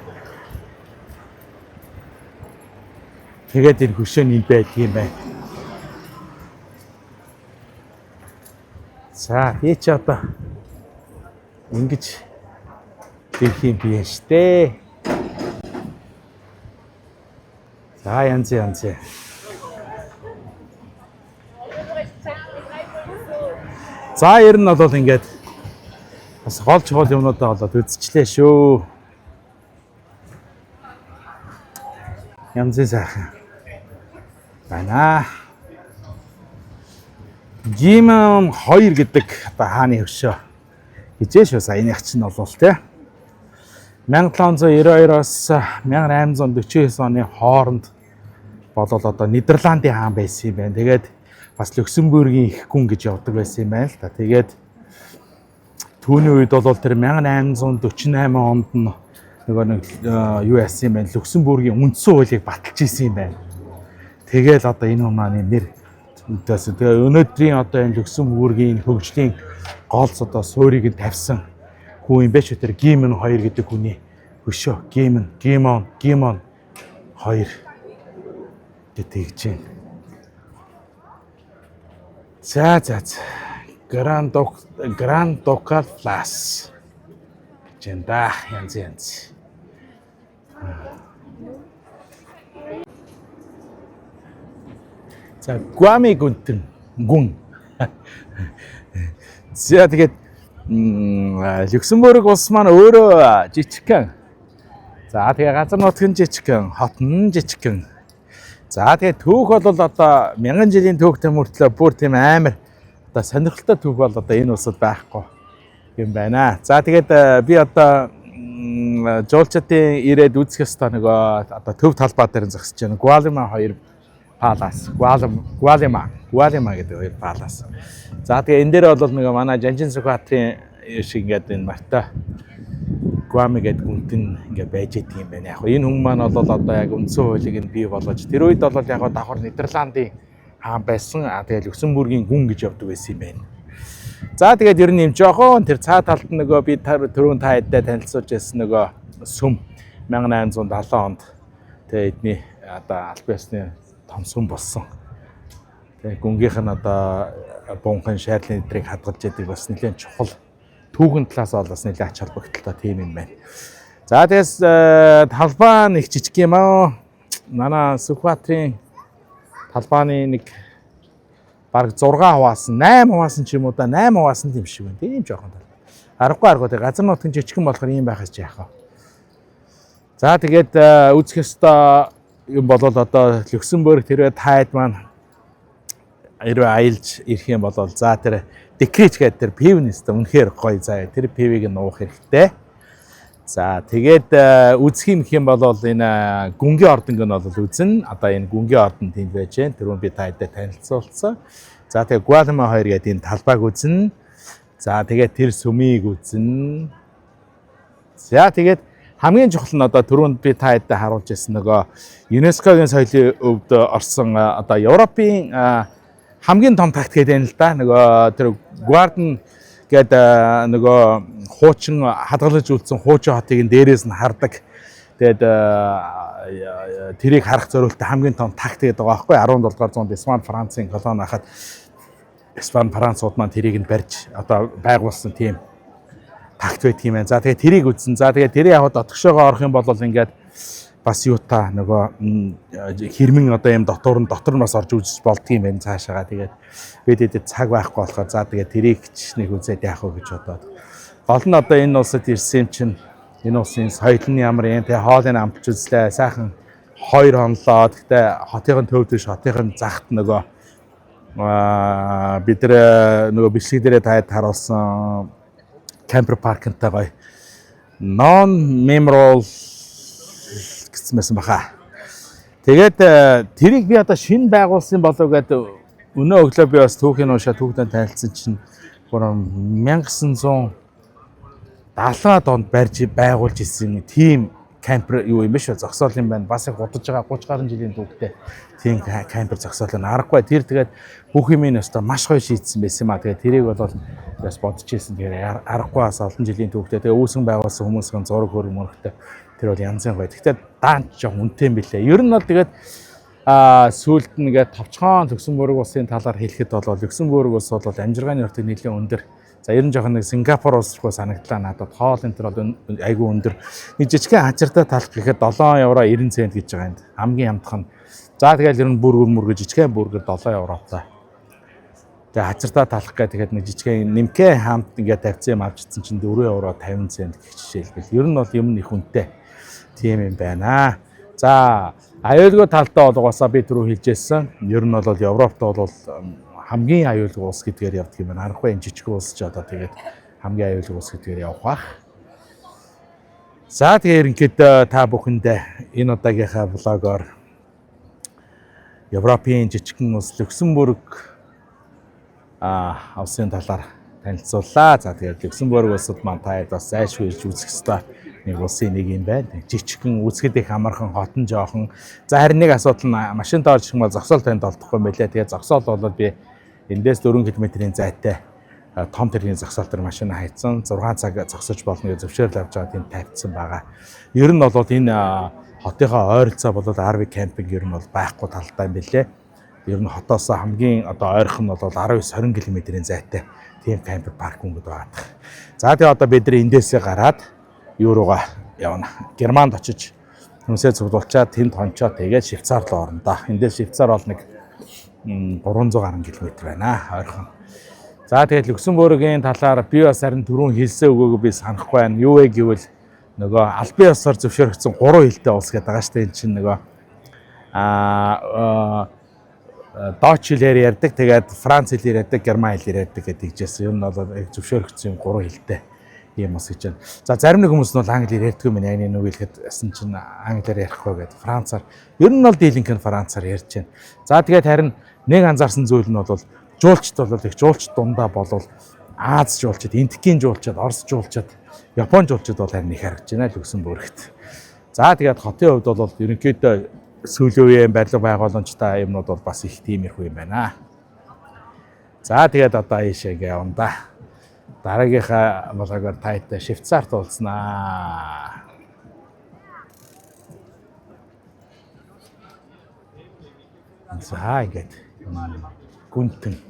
Тэгээд энэ хөшөө нь байдаг юм байна. За тийч одоо ингэж ирэх юм биш штэ. За янз. За ер нь бол ингээд бас гол чухал юмнуудаа болоод үзчихлээ шүү. Янз сайхан байна. Гимэн 2 гэдэг одоо хааны хөшөө хизээ шүү саяных чинь бол тэ 1792-оос 1849 оны хооронд болол одоо Нидерландын хаан байсан юм байна. Тэгээд бас Люксембургийн их гүн гэж явдаг байсан юм байна л та. Тэгээд түүний үед бол тэр 1848 онд нөгөө нэг юу яасан юм байна. Люксембургийн үндсэн хуулийг баталж исэн юм байна. Тэгэл одоо энэ маань нэр тэгээ өнөөдрийн одоо энэ Люксембургийн хөгжлийн гол одоо суурийг нь тавьсан хүн юм биш үү тэр Гимэн 2 гэдэг хүний хөшөө Гимэн 2 гэдэг гэж байна. За Grand Ducal Plus гэж да янз. За Гуами гүн. За тэгээд Люксембург улс маань өөрөө жижигхэн. За тэгээ газар нутгийн жижигхэн, хот нь жижигхэн. За тэгээ түүх бол одоо 1000 жилийн түүхтэй мөртлөө бүр тийм амар одоо сонирхолтой түүх бол одоо энэ улсад байхгүй юм байна. За тэгээд би одоо жуулчдын ирээд үзэх ёстой нөгөө одоо төв талбай дээр зогсож байна. Гуалима 2 палас. Гуалима гэдэг 2 палас. За тэгээ энэ дээр бол нөгөө манай Жанжин Сүхбаатарын шиг ингээд энэ марта Гуами гэдэг гүнтэн ингээд байж идэг юм байна. Яг энэ хүмүүс маань бол одоо яг үндсэн хуулийг нь бий болгож тэр үед бол яг давхар Нидерландын хаан байсан. Тэгээд Люксембургийн гүн гэж явдаг байсан юм байна. За тэгээд ер нь юм жоохон тэр цаа талд нөгөө би түрүүн та хэддээ танилцуулж байсан нөгөө сүм 1870 онд тэгээд эдний одоо аль биесны том сүм болсон. Тэгээд гүнгийнх нь одоо бунхан шаарлын эдрийг хадгалж яадаг бас нэлээд чухал түүхэн талаас бол бас нэлээд ач холбогдолтой тийм юм байна. За тэгээс талбай нэг жижиг юм аа. Манай Сүхбаатарын талбайны нэг бараг 6 хуваасан, 8 хуваасан ч юм уу да 8 хуваасан юм шиг байна. Тийм жоохон талбай. Аргагүй тэг газар нутгийн жижигхэн болохоор ийм байхаас ч яах вэ. За тэгээд үзэх ёстой юм бол одоо Люксембург тэрвээ таад маань хэрвээ аялж ирэх юм бол за тэр декрет гэдэг тэр пивнэс үнэхээр гоё заа. Тэр пивийг нь уух хэрэгтэй. За тэгээд үзэх юм бол энэ гүнгийн ордонг нь бол үзнэ. Одоо энэ гүнгийн ордон тэнд байж гэн. Тэрүүн би та хэдэ танилцуулсан. За тэгээд Гуалима 2 гэдэг энэ талбайг үзнэ. За тэгээд тэр сүмийг үзнэ. За тэгээд хамгийн чухал нь одоо түрүүнд би та хэдэ харуулж ирсэн нөгөө ЮНЕСКОгийн соёлын өвд орсон одоо Европын хамгийн том тагт гэдэг юм л да. Нөгөө тэр Guardian гэдэг нөгөө хуучин хадгалж үлдсэн хуучин хотыг дээрээс нь хардаг. Тэгээд тэрийг харах зорилттой хамгийн том тагт гэдэг байгаа байхгүй 17 дугаар зуунд Испани Францын колони хахад Испани Францууд маань тэрийг нь барьж одоо байгуулсан тийм тагт байдаг юм байна. За тэгээд тэрийг үзсэн. За тэгээд тэрийг яг дотгошоогоо орох юм бол ингээд бас юу та нөгөө хэрмэн одоо юм дотор нь бас орж үзэж болдго юм байна цаашаага. Тэгээд бид цаг байхгүй болохоор за тэгээд тэрийг ч нэг үзээд яах вэ гэж бодоод. Гол нь одоо энэ улсад ирсэн чинь энэ улсын соёл нь ямар юм те хоолыг амтж үзлээ. Сайхан 2 хонлоо. Гэхдээ хотын төв дэш хотын загт нөгөө бид нөгөө бичлэг дээрээ таад харуулсан Camper Park-нтай гоё non memorial гэсэн баха. Тэгээд тэрийг би одоо шинэ байгуулсан болов гэдэг өнөө өглөө би бас түүхийн уушаа түүхтэн танилцсан чинь 1970-аад онд барьж байгуулж ирсэн тийм кампер юу юм бэ шүү зогсоол юм байна. Бас их удаж байгаа 30 гаруй жилийн түүхтэй тийм кампер зогсоол нь аргагүй. Тэр тэгээд бүх юм нь өстой маш гоё шийдсэн байсан юм а. Тэгээд тэрийг бол бас бодож ирсэн. Тэгээд аргагүй бас олон жилийн түүхтэй. Тэгээд үүсгэн байгуулсан хүмүүсийн зураг хөрмөрхтэй тэр бол янзын гоё. Гэхдээ даанч жоох үнэтэй юм билээ. Ер нь бол тэгээд сүүлд нь ингээд товчхон Люксембург улсын талаар хэлэхэд бол Люксембург улс бол амжиргааны өртөг нэлээд өндөр. За ер нь жоохон нэг Сингапур улс руу санагдлаа надад. Хоол энэ төр бол айгүй өндөр. Нэг жижигхэн хажиртай талх гэхэд 7 евро 90 цент гэж байгаа юм. Хамгийн ямдах нь. За тэгэл ер нь бүргэр жижигхэн бүргэр 7 евротой. Тэгээ хажиртай талх гэхэд нэг жижигхэн нимхэ хамт ингээд тавьсан юм авчихсан чинь 4 евро 50 цент гэх жишээлбэл. Ер нь бол юм их үнэтэй. Тийм юм байна. За аюулгүй талдаа бол угаасаа би түрүү хэлжсэн. Ер нь бол Европт бол хамгийн аюулгүй улс гэдгээр явдаг юм байна. Аргагүй энэ жижиг улс ч одоо тэгээд хамгийн аюулгүй улс гэдгээр явах бах. За тэгээд ерөнхийдөө та бүхэндээ энэ удаагийнхаа влогоор Европын жижигхэн улс Люксембург улсын талаар танилцууллаа. За тэгээд Люксембург улсад маань та бас зайлшгүй ирж үзэх ёстой нэг улсын нэг юм байна. Жижигхэн үзэхэд их амархан хотон жоохон. За харин нэг асуудал нь машинтай орж ирэх юм бол зогсоол танд олдохгүй юм байлээ. Тэгээд зогсоол бол би эндээс 4 км-ийн зайтай том тэргийн зогсоол төр машин хайцсан 6 цаг зогсож болно гэж зөвшөөрөл авч байгаа тийм тавьчихсан байгаа. Ер нь бол энэ хотынхоо ойролцоо бол RV camping ер нь бол байхгүй талтай юм билээ. Ер нь хотоос хамгийн одоо ойрхон нь бол 19-20 км-ийн зайтай тийм кампер паркинг байдаг. За тэгээ одоо бид нар эндээсээ гараад юу руугаа явна. Германд очиж хүмүүсээ цуглуулчаад тэнд хончоо тэгээд Швейцар руу орно да. Эндээс Швейцар бол нэг 300 гаруй км байна ойрхон. За тэгээд Люксембургийн талаар би бас харин түрүүн хэлсэн өгөөгүй би санахгүй байна. Юу вэ гэвэл нөгөө албан ёсоор зөвшөөрөгдсөн 3 хэлтэй улс гэдэг байгаа шүү дээ. Энэ чинь нөгөө Дойч хэлээр ярьдаг, тэгээд Франц хэлээр ярьдаг, Герман хэлээр ярьдаг гэдэг жишээ. Ер нь бол зөвшөөрөгдсөн 3 хэлтэй ийм ус гэж байна. За зарим нэг хүмүүс нь бол англиар ярьдгүй мэн яг нэг үгэлэхэд ясан чинь англиар ярихгүй гэдэг Францаар. Ер нь бол дийлэнх нь Францаар ярьж байна. За тэгээд харин нэг анзаарсан зүйл нь бол жуулчд бол их жуулч дундаа болвол Аз жуулчд, Энтхийн жуулчд, Орос жуулчд, Япон жуулчд бол харин их харагдж байна Люксембургт. За тэгээд хотын хувьд бол ерөнхийдөө сүүлийн үеийн барилга байгууламжтай юмнууд бол бас их тиймэрхүү юм байна. За тэгээд одоо ийшээ явна да. Дараагийнхаа болгоор тайтай Швейцарт уулзнаа. За ингээд гүнтэн.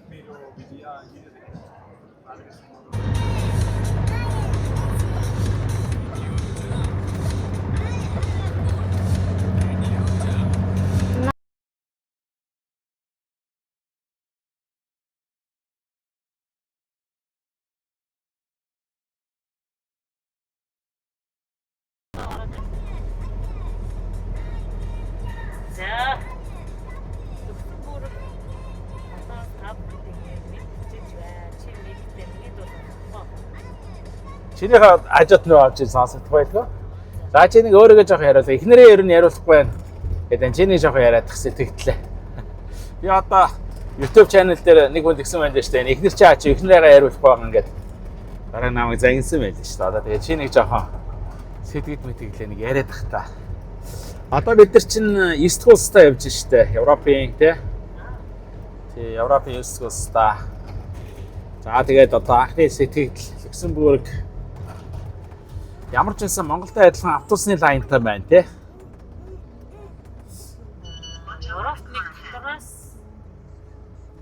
За. Люксембург одоо тавтыг мэдчихэж байна. Чи мэддэг нэг бол. Чинийхээ ажид нөө авч сонсох байлгүй. За чи нэг өөрийгөө жоох яриулаа. Эхнэрээ ер нь яриулахгүй байна. Тэгээд чиний жоох яриад тахсаа тэгтлээ. Би одоо YouTube channel дээр нэг хүн тэгсэн байна шүү дээ. Эхнэр чи аач эхнэрээгээ яриулах байгаа ингээд дараа намайг загинсан байл шүү дээ. Одоо тэгээд чи нэг жоохон сэтгэд мэтгэлээ нэг яриад тах та. Одоо бид нар чинь 9 дугаар улстай явж штэ. Европын тий. Европын 9 дугаар улстай. За тэгээд одоо анхны сэтгэл Люксембург ямар ч байсан Монголтой адилхан автобусны лайнтай байна тий. Европт нэг татраас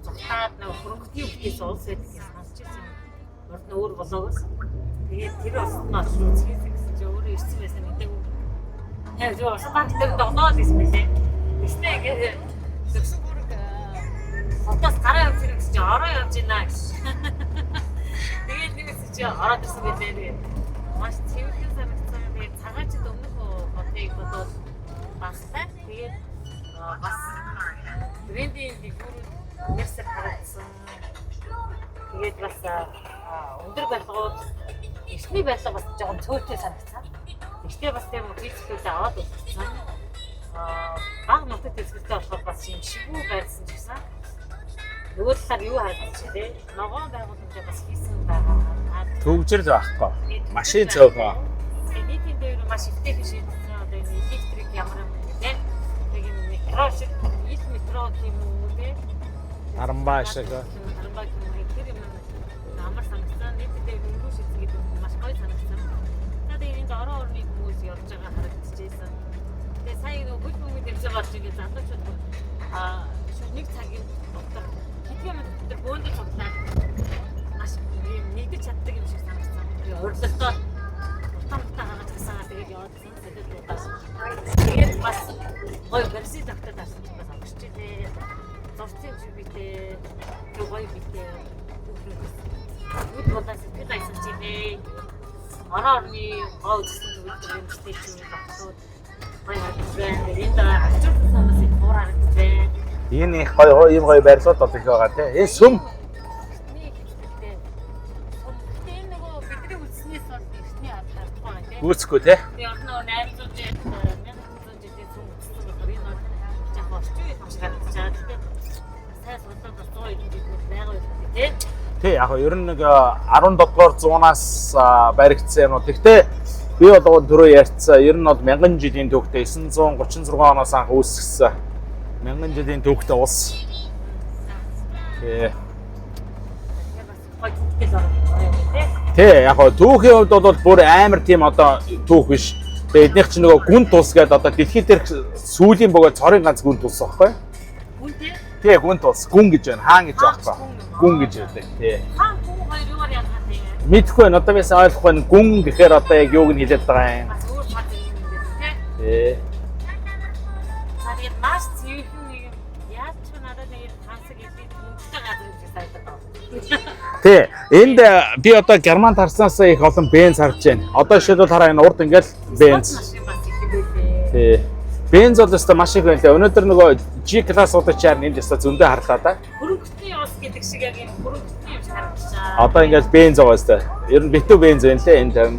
цогтаад нэг хөрөнгөний өвчтөс улс байдаг гэж сонсч байсан. Урд нь өөр болоогоос. Тэгээд тэр улснаас үзхийх гэсэн чинь өөрөө ирсэн байсан гэдэг. Яг зөв сабант дээр доноод ирсэн байсан. Тэстэй ингээд Люксембург хотоос гараа явж ирэх гэж ороо явж байна гэж. Тэгээд нэгээс чи ороод ирсэн байлээ. Маш цэвэрхэн санагдсан. Тэгээд цагаач өмнөх хотыг бодоод багтай. Тэгээд бас брендийн фигурууд нэрсээр харагдсан. Тэгээд бас өндөр барилгууд эртний барилга бас жоохон цөөлтэй санагдсан. Гэхдээ бас тийм физикүүдээ аваад үзсэн. Баг нутаг дэвсгэртэй болохоор бас юм шигүү байрсан ч гэсэн. Нөгөө талаар юу харагдчих тий? Ногоон байгууламжаа бас хийсэн байгаа. Төгжрөл байхгүй. Машин цөөхөө. Нийтийн дээр маш ихтэй шийдсэн. Одоо энэ электрик ямар юм тий? Тэг юм метро шиг ил метро юм уу тий? Арамбаа шиг. Арамбаа гэх тэр юм амар санагдсан. Нийтийн дээр өнгөө шийдсэн гэдэг нь маш гоё санагдсан. Тэгээд энэ орон орны хүмүүс явж байгаа харагдчихжээ. Тэгээ сая нөгөө бүл бүмэд явж байгаа ч ингэ залуучууд нэг цагийн дотор хэдхэн минут дотор бөөндө цуглаад маш юм нэгдэж чаддаг юм шиг санагдсан. Тэгээ урилдаа утаа гаргаж гисаа тэгээд яваадсан. Тэгээд бас гоё версий тогтоод авсан ч бас амарч дээ. Зурцын жибтэй тэг гоё битээ. Үд болоос сэтгэл айсан чи нэ. Орон орны гоо үзсэн зүйл юмстэй ч юм багтууд гоё харагдсан. Энд ачуул самаас их хураа харагдсан. Энэ их гоё ийм гоё барилгууд бол их байгаа тий. Энэ сүм энэ нөгөө бидний үлснээс бол ихний хардахгүй байна тий. гүйцэхгүй тий. Тэгээ орноо 800 жил 1900 жилийн сүм үлдсэн болохоор энэ бол яг орчин үеийн юм шиг харагдчихаа. Тэгээ сайн судлаад бас 100 жил байгаа юм тий. Тий яг ер нь нэг 17 дугаар зуунаас баригдсан юм уу. Тэгтээ би бол түрүү ярьцсан. Ер нь бол 1000 жилийн түүхтэй 936 оноос анх үүсгэсэн. 1000 жилийн түүхтэй улс. Тий. Тий яг түүхийн хувьд бол бүр амар тийм одоо түүх биш. Тэгээ эднийх чинь нөгөө гүн тус гэдэг одоо дэлхийд дээрх сүүлийн бөгөөд цорын ганц гүн тус байхгүй. Гүн тий? Тий гүн тус. Гүн гэж байна. Хаан гэж байхгүй. Гүн гэж байдаг. Тий. Хаан гүн хоёр юугаар ялгаа тий? Мэдхгүй байна. Одоо бис ойлгохгүй байна. Гүн гэхээр одоо яг юуг нь хэлээд байгаа юм. Бас өөр мал юм тий. Тий. Царид маш цэвэрхэн нэг яаж ч надад нэг хансаг илээ мөнгөтэй газар гэж санагдав. Тий. Энд би одоо Германд харснаас их олон бенз харж байна. Одоо жишээлбэл хараа энэ урд ингээл бенз. Машин бас их байлээ. Тий. Бенз бол өстой маш их байна лээ. Өнөөдөр нөгөө G class удаач яар энд өстой зөндөө харлаа да. Хөрөнгөний ус гэдэг шиг яг энэ хөрөнгөний юм шиг харагдчихаа. Одоо ингээд бенз байгаа сте. Ер нь битүү бенз байна лээ энэ тайм.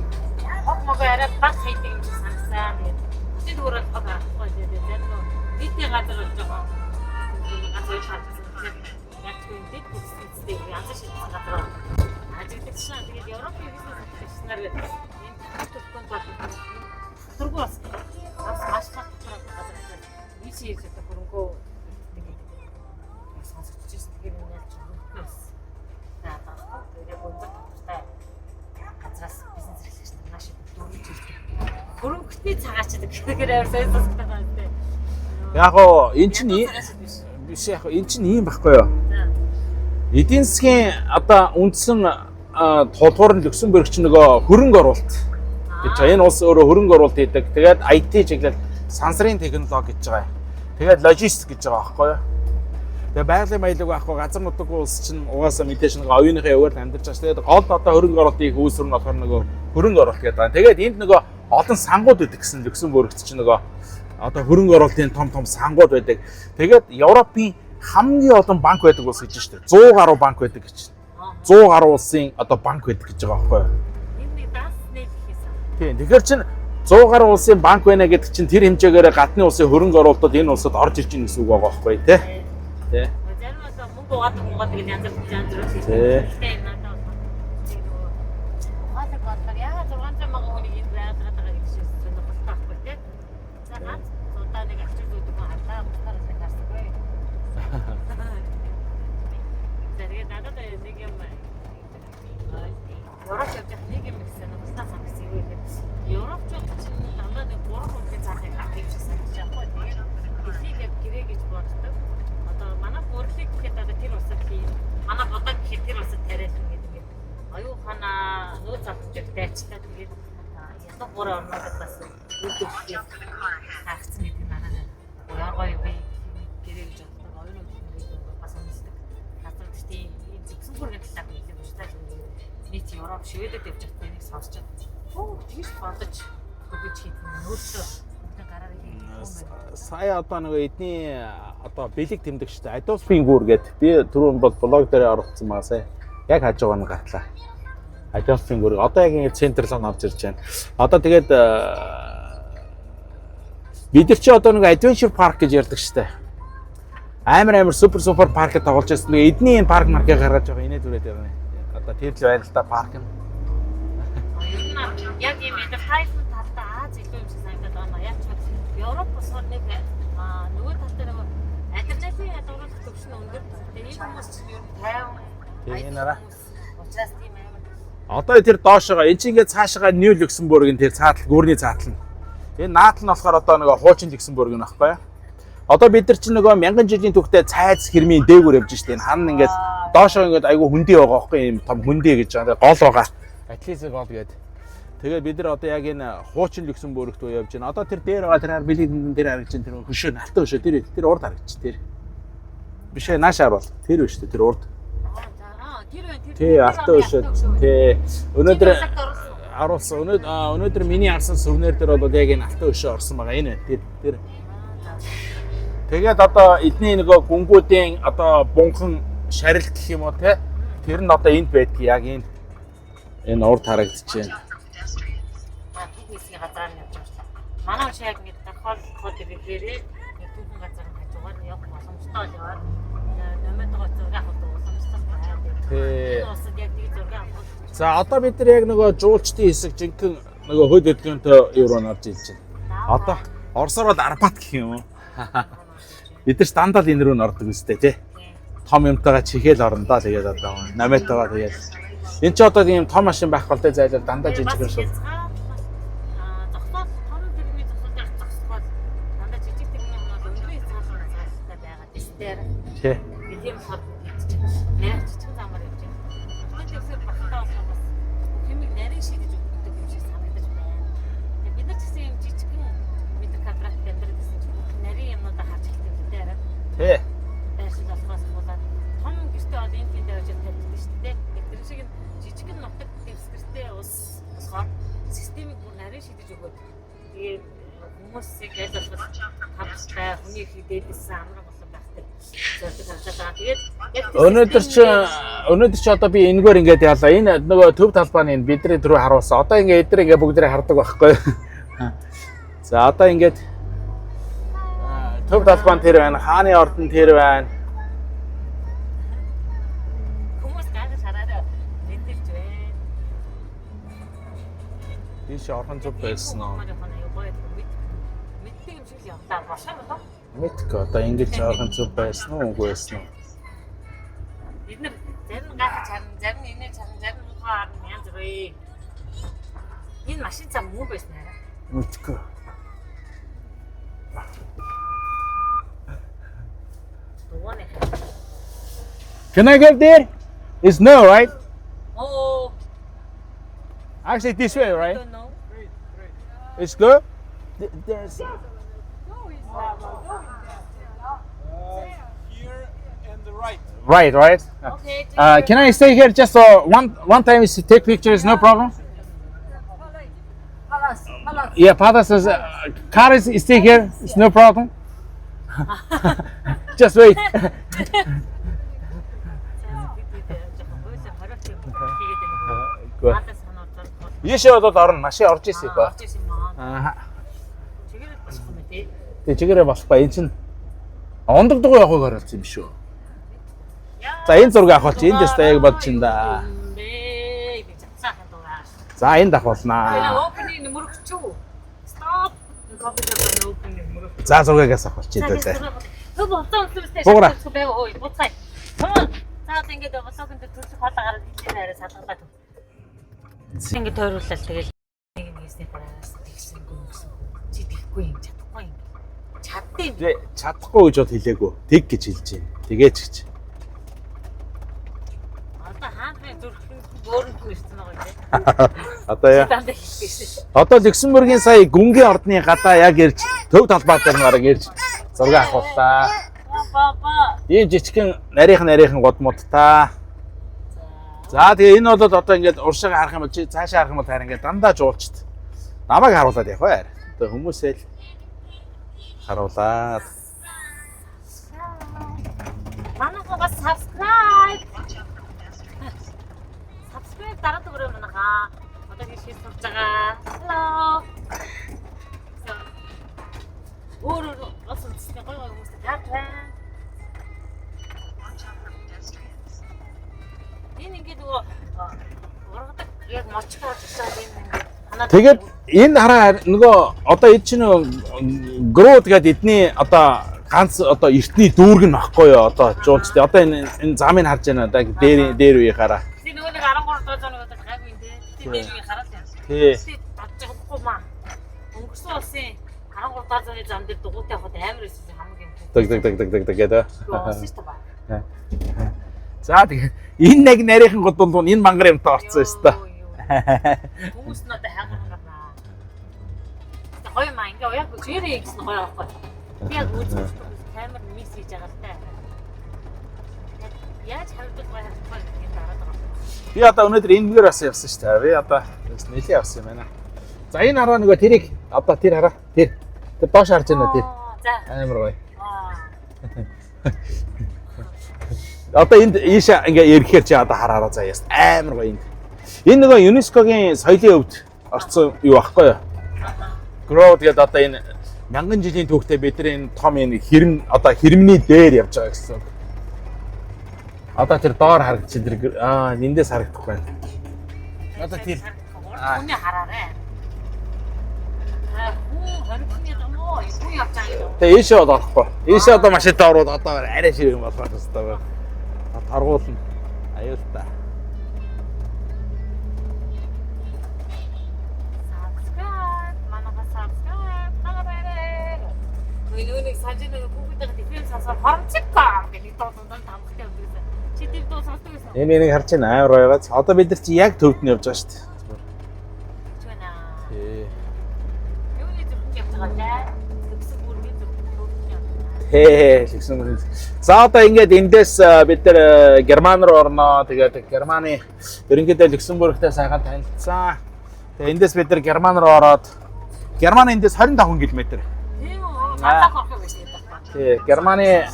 Хог мог арай баг хайдаг юм шиг санагсан. Тэд өөрөө хог арахгүй дээ. Тэр нөө нийтийн газар болж байгаа. Газар шаардсан. Яг тийм дэд бүсэцтэй янз шийдсэн газар. Ажиглагдсан. Тэгээд Европын бизнес нар энэ төркөнд бол тургуу бас маш хатгаар газар. Вич хийж байгаа хөрөнгөө сонсогдож ирсэн. Тэгээд энэ ялч хөрөнгөөс. Тэгээд өндөр татвартай газраас бизнес эрхлэгч нар маш их дөрвж ирдэг. Хөрөнгөний цагаачдаг гэхээр амар сайн сонсогдож байгаа юм дээ. Яг оо эн чинь биш яг энэ чинь ийм байхгүй юу? Эдийн засгийн одоо үндсэн тулгуур нь Люксембург ч нөгөө хөрөнгө оруулалт гэж байгаа. Энэ улс өөрөө хөрөнгө оруулалт хийдэг. Тэгээд IT чиглэл сансрын технологи гэж байгаа. Тэгээд логистик гэж байгаа байхгүй юу? Тэгээ байгалийн баялаг байхгүй газар нутгийн улс чинь угаасаа мэдээж нэг оюуныхаа яваар амьдарч байгаа. Тэгээд гол одоо хөрөнгө оруулалт хийх үүсвэр нь болохоор нөгөө хөрөнгө оруулалт гэдэг байгаа. Тэгээд энд нөгөө олон сангууд байдаг гэсэн Люксембургт чинь нөгөө одоо хөрөнгө оруулалтын том сангууд байдаг. Тэгээд Европын хамгийн олон банк байдаг улс гэж шүү дээ. 100 гаруй банк байдаг гэж. 100 гаруй улсын одоо банк байдаг гэж байгаа байхгүй юу? Энэ нэг данс нэг хийсэн. Тийм. Тэгэхээр чинь 100 гаруй улсын банк байна гэдэг чинь тэр хэмжээгээр гадны улсын хөрөнгө оруулалтад энэ улсад орж ирж байгаа гэсэн үг байгаа байхгүй тий? Тий. Зарим нь мөнгө угаадаг гэдэг янз бүр Тий. тийм надад угаадаг бодлоо яагаад 600 мянган хүнийг энэ байгаад байгаа гэж сонирхолтой байхгүй тий. За наад удаа нэг авчир зүйдэг хүн харлаа бутаараа сайн харсаггүй. Тэгээд надад нэг юм Европ явж нэг юм гэсэн нь устаа санагдсан юм байна. Европчууд чинь дандаа нэг 3 хүнтэй цаахыг авчихсан гэж яахгүй. Тэгээд дэлхийг яг гэрээ гэж боддог. Одоо манай бүрэлдэхүүн гэхэд одоо тэр усад тийм манай бодог гэхэд тэр усад тариална гэдэг юм. Аюу ханаа нөө завчдаг дайчтай тэгээд янда бүр орноод бас үлдээхээ хаагцсан гэдэг нь надад яаргой би гэрээ гэж боддог. Оюун үйлдвэрийг бас үнэлдэг. Газар тийм Люксембургийн талаар нэг юм штай нийт Европ шивэдэд явж байгаа нэг сонсч байгаа. Оо тийш бодож өгөж хийх нөөцөө гараар сая одоо нөгөө эдний одоо бэлэг тэмдэгчтэй Адольфын гүүр гэдэг би түрүүн бол блог дээр оруулсан байгаа сая. Яг хаж байгаа нь гартлаа. Адольфын гүүр одоо яг ингэ центрлон орж ирж байна. Одоо тэгээд бид нар чи одоо нөгөө Adventure Park гэж ярьдаг штэ. Амар супер паркд тоглож байсан. Тэгээ эдний энэ парк маркыг гаргаж байгаа инээд үрээд байна. Одоо тэр л байна л да парк нь. Яг юм entertainment талдаа Аз илүү юм шиг санагдаад байна. Яг ч Европ болохоор нэг нөгөө талдаа нөгөө адреналин ядууруулах төвшин өндөр. Тэгээ энэ хүмүүс чинь ер нь 50 Тэгээ нараа. Учраас тийм амар. Одоо тэр доошоо энэ чинь ингээд цаашаа Нью Люксембургийн тэр цаатал гүрний цаатал нь. Энэ наатал нь болохоор одоо нөгөө хуучин Люксембург нь баггүй юу? Одоо бид нар чинь нөгөө мянган жилийн түүхтэй цайз хэрмийн дээгүүр явж штеп. Энэ хан ингээд доошоо ингээд айгүй хүндий байгаа байхгүй юм том хүндий гэж байгаа. Гол байгаа. Атлетик гол гэдэг. Тэгээд бид нар одоо яг энэ хуучин Люксембургт руу явж байна. Одоо тэр дээр байгаа тэр билетэн дээр харагдаж байна. Тэр хөшөө алтан хөшөө тэр урд харагдаж тэр. Биш ээ наашаар бол тэр биш тэр урд. Тэр байна. Тий алтан хөшөө. Тий. Өнөөдөр оруулсан. Өнөөдөр миний авсан сүрнэр дээр бол яг энэ алтан хөшөө орсон байгаа. Энэ тэр. Тэгээд одоо эдний нөгөө гүнгүүдийн одоо бунхан шарилт гэх юм уу те. Тэр нь одоо энд байдгийг яг энэ урд харагдаж байна. Түүхний газар нь явж байгаа. Манай шиг яг ингэ хол ирэхээрээ түүхэн газар нь хажуугаар явах боломжтой яваад нөмөд байгаа зураг авах боломжтой байна. Тий. Усад яг тийм зураг авах. За одоо бид нар яг нөгөө жуулчдын хэсэг жинхэнэ нөгөө хөл хөдөлгөөнтэй евро орж ирж байна. Одоо Оросоор бол Арбат гэх юм уу? Бид нар дандаа л энэ рүү ордог үстэй тий. Том юмтайгаа чихэл орно да тэгээд одоо намэтайгаа тэгээд энэ ч одоо тийм том машин байх болтой зайлал дандаа жижиг юм шиг. Зогсоод том тэрний зогсоод зогсоод дандаа жижиг тэрний хүмүүс өндрийн цаалан цаалтай байгаа тестээр. Тий. Бид юм хад нэр жижиг замаар явж байна. Бид зөвсөр багтаа болохоос хэмиг нарийн шийдэж өгдөг юм шиг санагдаж байна. Бид нар ч гэсэн юм жижигхэн метр квадрат амьдрал гэсэн чинь нарийн юмнуудаа харж эхэлдэг юм дээ. Тий. Байшин болохоос болоод том гэртээ бол энэ тэндээ очиж тавьдаг шүү дээ. Тэр шиг жижигхэн нутаг дэвсгэртэй ус болохоор системийг бүр нарийн шийдэж өгөөд тэгээд хүмүүсийг ялгуулж тавчтай хүний их дээдсэн амраг болсон байхтай. Өнөөдөр чи одоо би энэгээр ингээд яалаа. Энэ нөгөө төв талбааны бидний түрүү харуулсан. Одоо ингээд эдгээр ингээд бүгдээ хардаг байхгүй. За одоо ингээд төв талбаан тэр байна. Хааны ордон тэр байна. Хүмүүс гайхаж хараараа тэнэлж байна. Тийш орхон зүг байсан уу? Мэддэг юм шиг л явлаа. Бошоо болоо. Мэдгүй одоо ингэж орхон зүг байсан уу үгүй байсан уу? Бид нар зарим гайхаж харна, зарим инээж харна, зарим ухаан харна янз бүрээ. Энэ машин зам муу байсан аа. Мэдгүй. Can I get there? It's no, right? Oh, Actually, this way, I right? don't know. It's good. There's Here and the right. right. Okay. Can I stay here just one time? Is to take pictures, no problem. Yeah, Father says car is stay here. It's no problem. Just wait. Good. Ийшээ болоод орно. Машин орж ирсэн ба. Аа. Тэг чигээрээ болохгүй. Энд чинь ондог дугуй явахыг харуулсан юм шүү. За энэ зураг авах чи энд дэс яг бод чин да. За энэ давхуулнаа. За зургаагаас авах чи дээлээ. Буура. За ингээд болоонд төрлөх хоол гараад хэлээ арай салгалгаа. Ингээд тойруулаад тэгэл нэг нэгсний дараас тэгсэнгүй гэсэн. Чи тэгхгүй юм чадахгүй юм. Чаддیں۔ Чадахгүй гэж бод хэлээгүй. Тэг гэж хэлж байна. Тэгээч гэж. Одоо хаанхын зүрхэн бөөрөнд нэрсэн байгаа юм. Одоо яа. Одоо Люксембургийн сая гүнгийн ордны гадаа яг ирж төв талбай дээр нараг ирж зураг авахлаа. Баба. Ийм жижигхэн нарийнхан годмуудтай. За тэгээ энэ бол одоо ингээд уршиг харах юм бол чи цаашаа харах юм бол харин ингээд дандаа жуулчт. Намайг харуулад явах бай. Одоо хүмүүсээ л харуулаад. Манайхаа бас subscribe дараад өгөрөө манайхаа. Одоо хийж сурж байгаа. Hello. Өөр бас үстэй гоё хүмүүстэй таартай. Энэ ингээд ургадаг яг мочгоо тусаад энэ Тэгээд энэ хараа нөгөө одоо эд чинь грууд гэдэг эдний одоо ганц одоо эртний дүүрэг нь баггүй юу одоо жуулчтай. Одоо энэ замыг харж байна одоо дээр үе хараа. Тэгээ нөгөө нэг 13 зууны удаа гайгүй юм дээ. Тэгээ дээр үе хараад байна. Тий. Бодож чадахгүй маа. Өнгөрсөн улсын 13 зууны зам дээр дугуйтай явахад амар байсан хамгийн Дэг гэдэг. болсон шүү дээ. За тэгээ энэ нэг нарийнхан гудуул энэ мангар юмтай орцсон шүү дээ. Хүмүүс нь одоо хайгуурнаа. Тэгээ гоё маа ингээ яг зэрэг гэсэн гоё аахгүй. Би яг үзэж камер микс хийж байгаа л та. Яаж харагдах гоё гэж дараад байгаа. Би одоо өнөөдөр энэгээр бас явсан шүү дээ. Би одоо нэлээд явсан юм байна. За энэ хараа нөгөө тэрийг одоо тэр хараа. Тэр доош харж байна тэр. За. Амар гоё. Одоо энд ийшээ ингээ ирэхээр чи одоо хараараа заяас амар гоё энд. Энэ нөгөө ЮНЕСКОгийн соёлын өвд орцсон юу багхгүй юу? Гроод гэдэг одоо энэ мянган жилийн түүхтэй бидний энэ том энэ хэрэмний дээр явж байгаа гэсэн. Одоо тэр доор харагдаж тэр эндээс харагдахгүй байна. Одоо тэр Хүний хараарай. Хүн хоригны дому юу явж байгаа юм. тэгээ ийшээ бол орохгүй. Ийшээ одоо машинтаа ороод одоо арай ширэг болох хэрэгтэй. Таргуулна. Аюултай. Нүг сажин нэг бүгдээ дифференс асар хоромчгаа гэдэг дуудаад тамхтай өгдөөсөн. Чи тэр дуу сонсдог байсан. Энийг харж байна амар байгааз. Одоо бид нар чи яг төвд нь явж байгаа шүү дээ. Чүнэ. Тий. Юуны зөвхөн явж байгаа те. Тэгсэн бүргийн зөвхөн нь явж байгаа. Тэгсэн. За одоо ингээд эндээс бид нар Герман руу орноо. Тэгээд Германы ерөнхийдөө Люксембургтай сайхан танилцсан. Тэгээд эндээс бид нар Герман руу ороод Герман эндээс 25 км. Тийм үү. Цаатах орох юм байна. Тий, Германы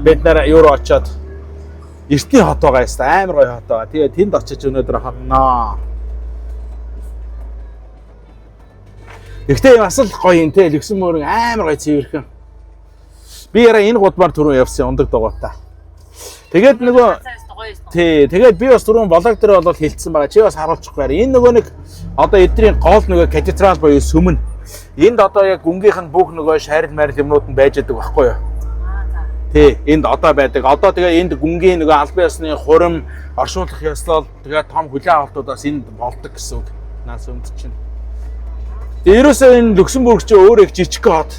бид нар евро очоод эртний хот байгаа юм байна. Амар гоё хот байгаа. Тэгээ тэнд очиж өнөөдөр хонноо. Гэхдээ бас л гоё юм те. Люксембург амар гоё цэвэрхэн. Би яраа энэ гудмаар түрүү явсан ундаг дугуйтай. Тэгээд нөгөө тэгээд би бас түрүүн блог дээр бол хэлсэн байгаа. Чи бас харуулчихгүй байна. Энэ нөгөө нэг одоо эдний гол нөгөө катедрал буюу сүмэн. Энд одоо яг гүнгийнх нь бүх нөгөө шарил марил юмнууд нь байж байгаа байхгүй юу? Тий, энд одоо байдаг. Одоо тэгээ энд гүнгийн нөгөө албан ёсны хурим, оршуулах ёслол тэгээ том хүлээн авалтуудаас энд болдог гэсэн үг. Наас өмд чинь. Тэгээ ерөөсөө энэ Люксембург чи өөрөө их жижиг хот.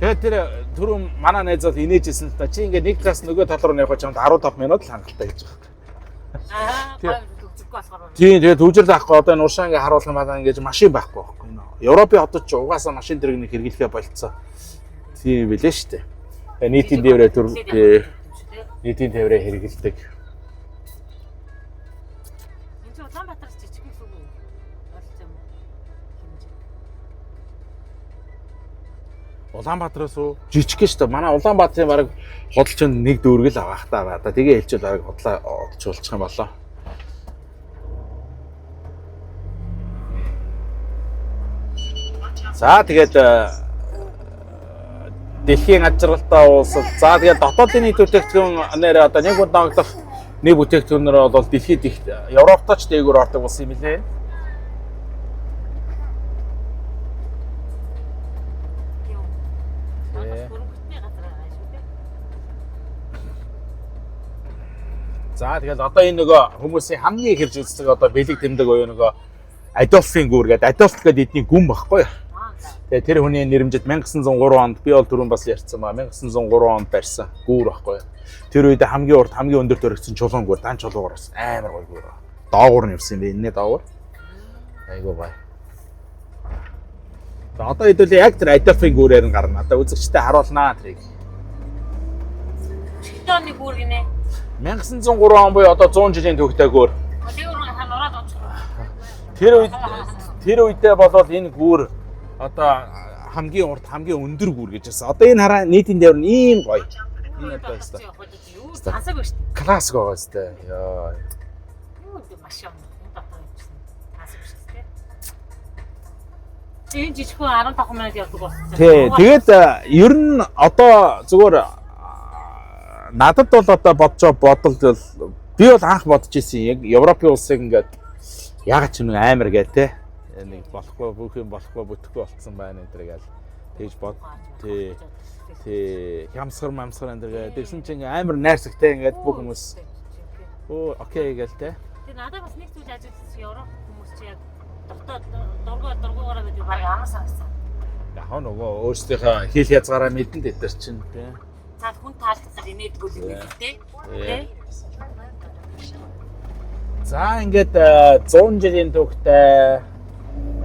Тэгээд тэр түрүүн манай найз бол инээжсэн л та чи ингээд нэг талаас нөгөө тал руу явах чамд 15 минут л хангалттай гэж байна. Аа, зүггүй болохоор. Тийм тэгээд төвжирл авахгүй одоо энэ уршаа ингээд харуулсан байна ингээд машин байхгүй байхгүй. Европын хотод ч угаасаа машин дэргэнийг хэрэглэхэ болцсон. Тийм билээ шүү дээ. Нийтийн тээврээ нийтийн тээврээ хэрэгэлдэг. Энд чинь Улаанбаатараас жижиг юм шүү. Ойлгож юм уу? Улаанбаатараас уу? Жижиг шүү дээ. Манай Улаанбаатарын баг хөдөлчөнд нэг дүүргэл авах таа ба. Тэгээ хэлчихвэл баг хотлоо одчулчих юм болоо. За тэгээд дэлхийн аж аргалтай улсад за тэгээд дотоодын нийт бүтээгдэхүүн нэр одоо нэг удаа ногдох нэг бүтээгдэхүүнээр бол дэлхийд их Европтой ч дээгүүр ордог улс юм лээ. За тэгээд одоо энэ нөгөө хүмүүсийн хамгийн их хэрж үздэг одоо бэлэг тэмдэг буюу нөгөө Адольфын гүр гэдэг Адольф гэдэг эдний гүн багхгүй юу? Тэгээ тэр хүний нэрмжид 1903 онд би бол түрүүн бас ярьсан ба 1903 онд барьсан гүүр баггүй. Тэр үед хамгийн урд хамгийн өндөр төрөгцсөн чулуун гүүр, дан чулуугаар бас амар гоё гүүр. Доогуур нь явсан юм бэ? Энэ доогуур. Айгуу бай. За одоо хэдүүлээ яг тэр Адольфын гүүрээр нь гарна. Одоо үзэгчтэй харуулнаа тэрийг. Хэдэн оны гүүр гинэ? 1903 он буюу одоо 100 жилийн түүхтэй гүүр. Тэр үедээ болоод энэ гүүр одоо хамгийн урд хамгийн өндөр гүүр гэж байсан. Одоо энэ хараа нийтийн дээр нь ийм гоё. Энэ одоо өстой. Тасаг ба шүү дээ. Классик байгаа өстой. Яа. Юу гэдэг машин энэ дотор явчихсан. Тасаг ба шүү дээ. Энэ жижигхэн 15 минут явдаг болсон. Тий, тэгээд ер нь одоо зүгээр надад бол одоо бодол би бол анх бодож ирсэн яг Европын улсыг ингээд яг ч нэг амар гээ те. Нэг болохгүй бүх юм болохгүй бүтэхгүй болцсон байна энэ төр гээл тэгж бод тий хямсгар энэ төр тэгсэн чинь амар найрсагтай ингээд бүх хүмүүс оо окей гээл те. Тэгээ надад бас нэг зүйл ажигласан Европ хүмүүс чи яг дотоод дургуугаараа гэдэг баг амар санагдсан. Яг нөгөө өөрсдийнхөө хэл хязгаараа мэдэн дээр чинь тий. Цаад хүн таалагдсан инээдгүй л юм тий. Тий. За ингээд 100 жилийн түүхтэй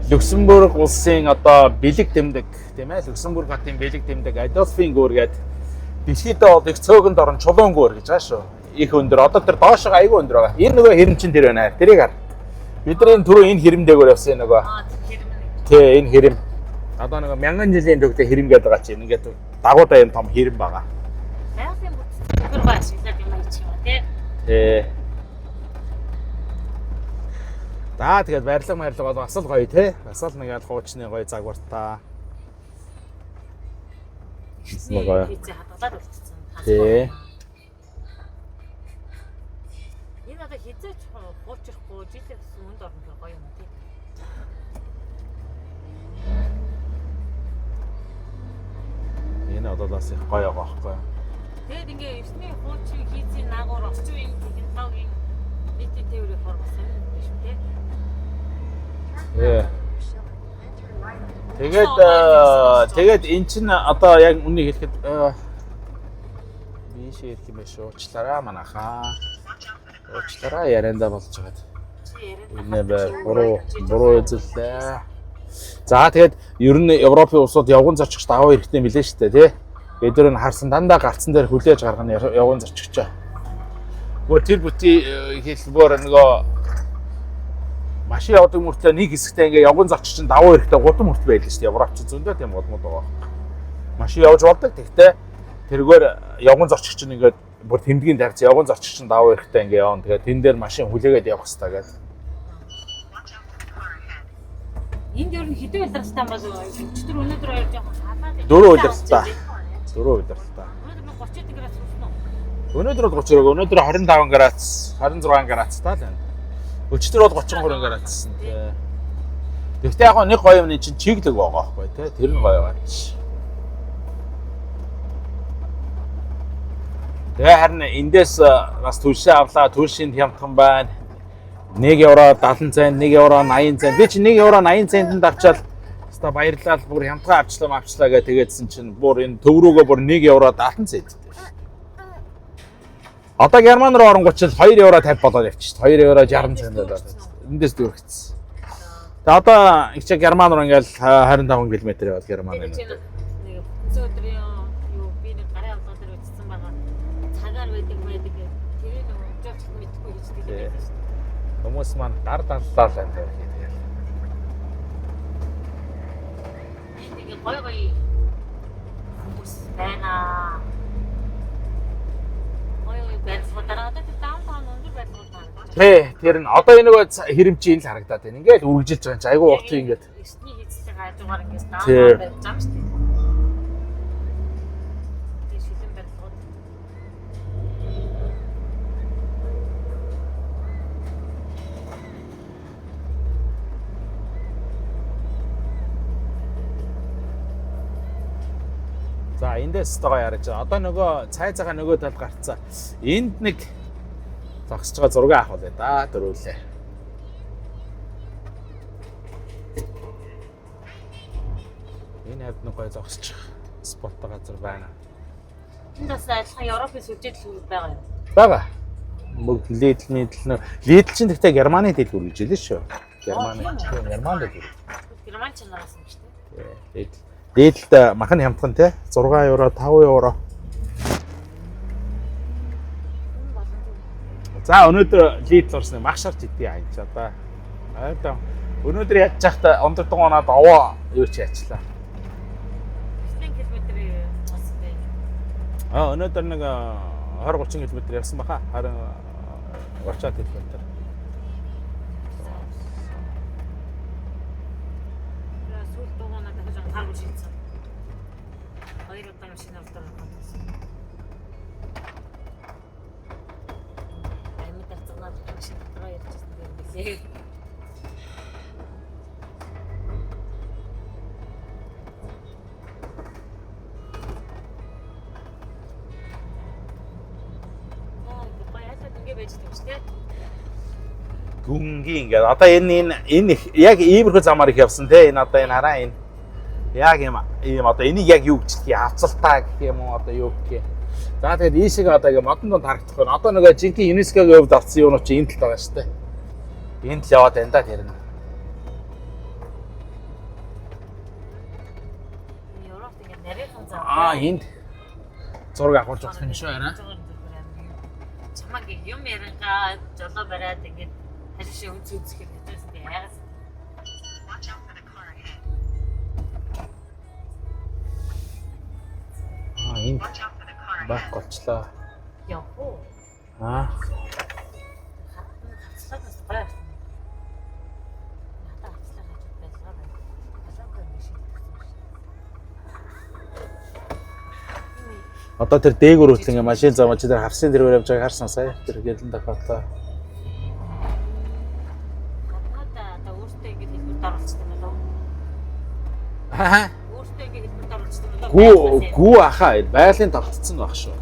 Люксембург улсын одоо бэлэг тэмдэг тийм ээ Люксембург хотын бэлэг тэмдэг Адольфын гүүр гээд дэлхийдээ бол их цөөхөнд орон чулуун гүүр гэж байгаа шүү. Их өндөр. Одоо тэр доошоо айгүй өндөр байгаа. Энэ нөгөө хэрэмчин тэр байна. Тэрийг хар. Бидний түрүү энэ хэрэмдээгөр явсан нөгөө. Тий энэ хэрэм. Одоо нөгөө 1000 жилийн түүхтэй хэрэм гээд байгаа чинь ингээд дагуудаа юм том хэрэм байгаа. Яасан бүтээгдэхүүн байх шиг юм чи тий. Тий. За тэгээд барилга бол бас л гоё тий. Бас л нэг хуучны гоё загвартаа. Гоё. Хийцээ хадгалаад үлдсэн. Тий. Энэ одоо хизээч хуучрахгүй жилээс өнд орно гэх гоё юм тий. Энэ одоо бас их гоё байгаа байхгүй. Тэгэд ингээ эртний хуучин хийцийн наагур орчин үеийн технологийн нийтийн тээврийн форм сайн биш үү тий. Тэгээд эн чинь одоо яг үнийг хэлэхэд би шийдэх юм биш уучлаарай манайхаа. Уучлаарай ярианда болж байгаа. Энэ буруу үзэллээ. За тэгээд ер нь Европын улсууд явган зорчигч даваа хэрэгтэй мэлээ шүү дээ тий. Бид нар харсан дандаа гарцсан дээр хүлээж гаргана явган зорчигчоо. Гоо тэр бүтий хэлбэр нөгөө машин явдаг мөртлөө нэг хэсэгтээ ингээ явган зорчигч чинь даваа хэрэгтэй гудам мөрт байлаа шүү дээ. Европч зөндөө тийм голмод байгаа. Машин явж болдог. Тэгтээ тэргээр явган зорчигч чинь ингээд бүр тэмдгийн тавьсан явган зорчигч чинь даваа ирэхтэй ингээд явна. Тэгээд тэн дээр машин хүлээгээд явах хэрэгтэй гэдэг. Энд ер нь хэдэн удирдсан бол өчтөр өнөөдөр хоёр жоохон халаад. 4 удирдсан. 4 удирдсан. Өнөөдөр 30 градус хүрсэн үү? Өнөөдөр бол 30 градус, өнөөдөр 25 градус, 26 градус таа л байна. Өчтөр бол 33 градуссан тий. Гэхдээ яг нэг гоё юм чинь чиглэг байгаа байхгүй тий. Тэр нь гоё байгаа чи. Тэгээ харин эндээс бас түлшээ авлаа, түлшинд хямдхан байна. 1 евро 70 цент, 1 евро 80 цент. Би чи 1 евро 80 центэнд авчаал хэвээ баярлал бүр хямдхан авчлаа гэ тэгээдсэн чинь бүр энэ төв рүүгээ бүр 1 евро 70 цент. Одоо Герман руу оронгууд 2 евро 50 болоод явчих. 2 евро 60 цент болоод. Эндээс дүүргэцсэн. Тэгээ одоо их Герман руу ингээл 25 км явал Герман юм. Нэг өдрийн юу би нэг гарын авто дээр үтсэн байгаа. Цагаар байдаг. Тэр нь өжөөч мэдхгүй гэж тэгээд байсан. Хүмүүс маань гар даллаа л энэ тэгээд. Тэгээ гоё хүмүүс байна. Гоё байцгаа дараагаад даунтаун өндөр байцгаа тань. Тэ тэр нь одоо энэ нөгөө хэрэмжийн л харагдаад байна. Ингээл үргэлжилж байгаа чинь айгүй урт ингээд. Эсний хийцтэй хажуугаар ингээс даунтаун байж байгаа шүү дээ. Тэгээ шилэн байцгаа. За эндээс тоо яриад байгаа. Одоо нөгөө цай цагаа нөгөө талд гарцсан. Энд нэг зогсож байгаа зураг авах байлаа да дөрүүлээ. Энэ хавд нэг гоё зогсож спорт газар байна. Энд бас адилхан Европын сүлжээл байгаа юм. Бага. Мөг Lidl чинь гэхдээ Германы дэд үргэлжлээ шүү. Германы Германд дэд. Герман ч нараас юм шүү дээ. Lidl махан хямдхан те 6 евро 5 евро. За өнөөдөр Lidl орсон мах шарж идэе аяч одоо. Аа өнөөдөр яаж чахта ондордог оноод овоо юу ч яачлаа. 9 км болсон бэ. Өнөөдөр нэг 20-30 км явсан баха. Харин орчаад км. Сүүл дугаанаа дахиж гаргаж шийдсэн. Хоёр удаа машин авдаг байсан. Аймаг тацганаад машин авдаг ярьчихсан юм билээ. Гүнгийн ингээд одоо энэ яг иймэрхүү замаар их явсан те энэ одоо энэ хараа энэ яг юм одоо энийг яг юу гэж авцалтаа гэх юм уу одоо юу гэх. За тэгээд ийшээ одоо ингээд модон донд харагдах байна. Одоо нөгөө жинхэнэ ЮНЕСКОгийн хувьд авсан юунууд чи энэ талд байгаа шүү дээ. Энд л яваад байна да тэр нь. Европт ингээд нарийнхан зам. Энд зураг авахулж болох юм шүү арай. Чамаг юм ярангаа жолоо бариад ингээд хашиг үзэх юм хэвчээ яагаад Энд баг голчлоо. яах вэ? Хацлагаас гоё. Надад хацлаг гэж байлгаа байна. Хацлаг гэж шиг. Одоо тэр дээгүүр хүртэл ингээ машин замч дээр хавсын тэргээр явж байгааг харсан сая. Тэр гэлэн дахиадлаа. Одоо өөртөө ингэ хэлбэрт оруулсан юм болов уу? Өөртөө ингэ хэлбэрт оруулсан юм болов уу? Гүү ахаа байгалийн тогтцсон баг шүү.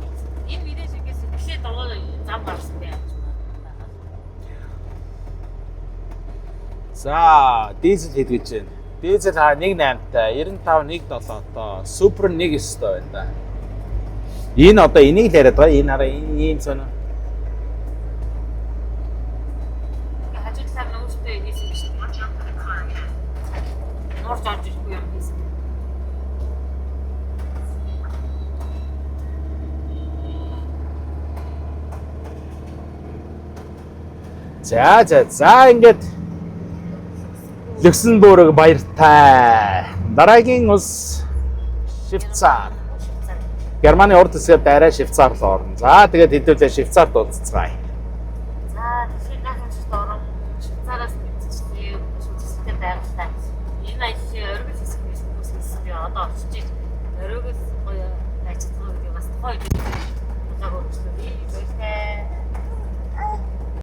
Энэ видео шигээс эхлээд дургуй зам гарсан байх. За, дизель хэд гэж байна. Дизель 1.8-тай, 95 1.7-той, супер 1.9-той байна да. Энэ одоо энийг л яриад байгаа. Энэ хараа ийм сонио. Хажууд сар нөөцтэй хийсэн биш. Нуурч орж ирэхгүй юм хийсэн. За ингээд Люксембург баяртай. Дараагийн улс Швейцар. Германы урд хэсгээр дайраа Швейцар руу орно. За тэгээд хэдүүлээ Швейцарт уулзцгаая. За тэгэхээр гайхамшигт орон Швейцараас мэдчихлээ. Швейцарт байгалтай. Энэ ажил оргил хэсэг би одоо очиж оргил гоё ажил байгаа гэдэг бас тухайн үед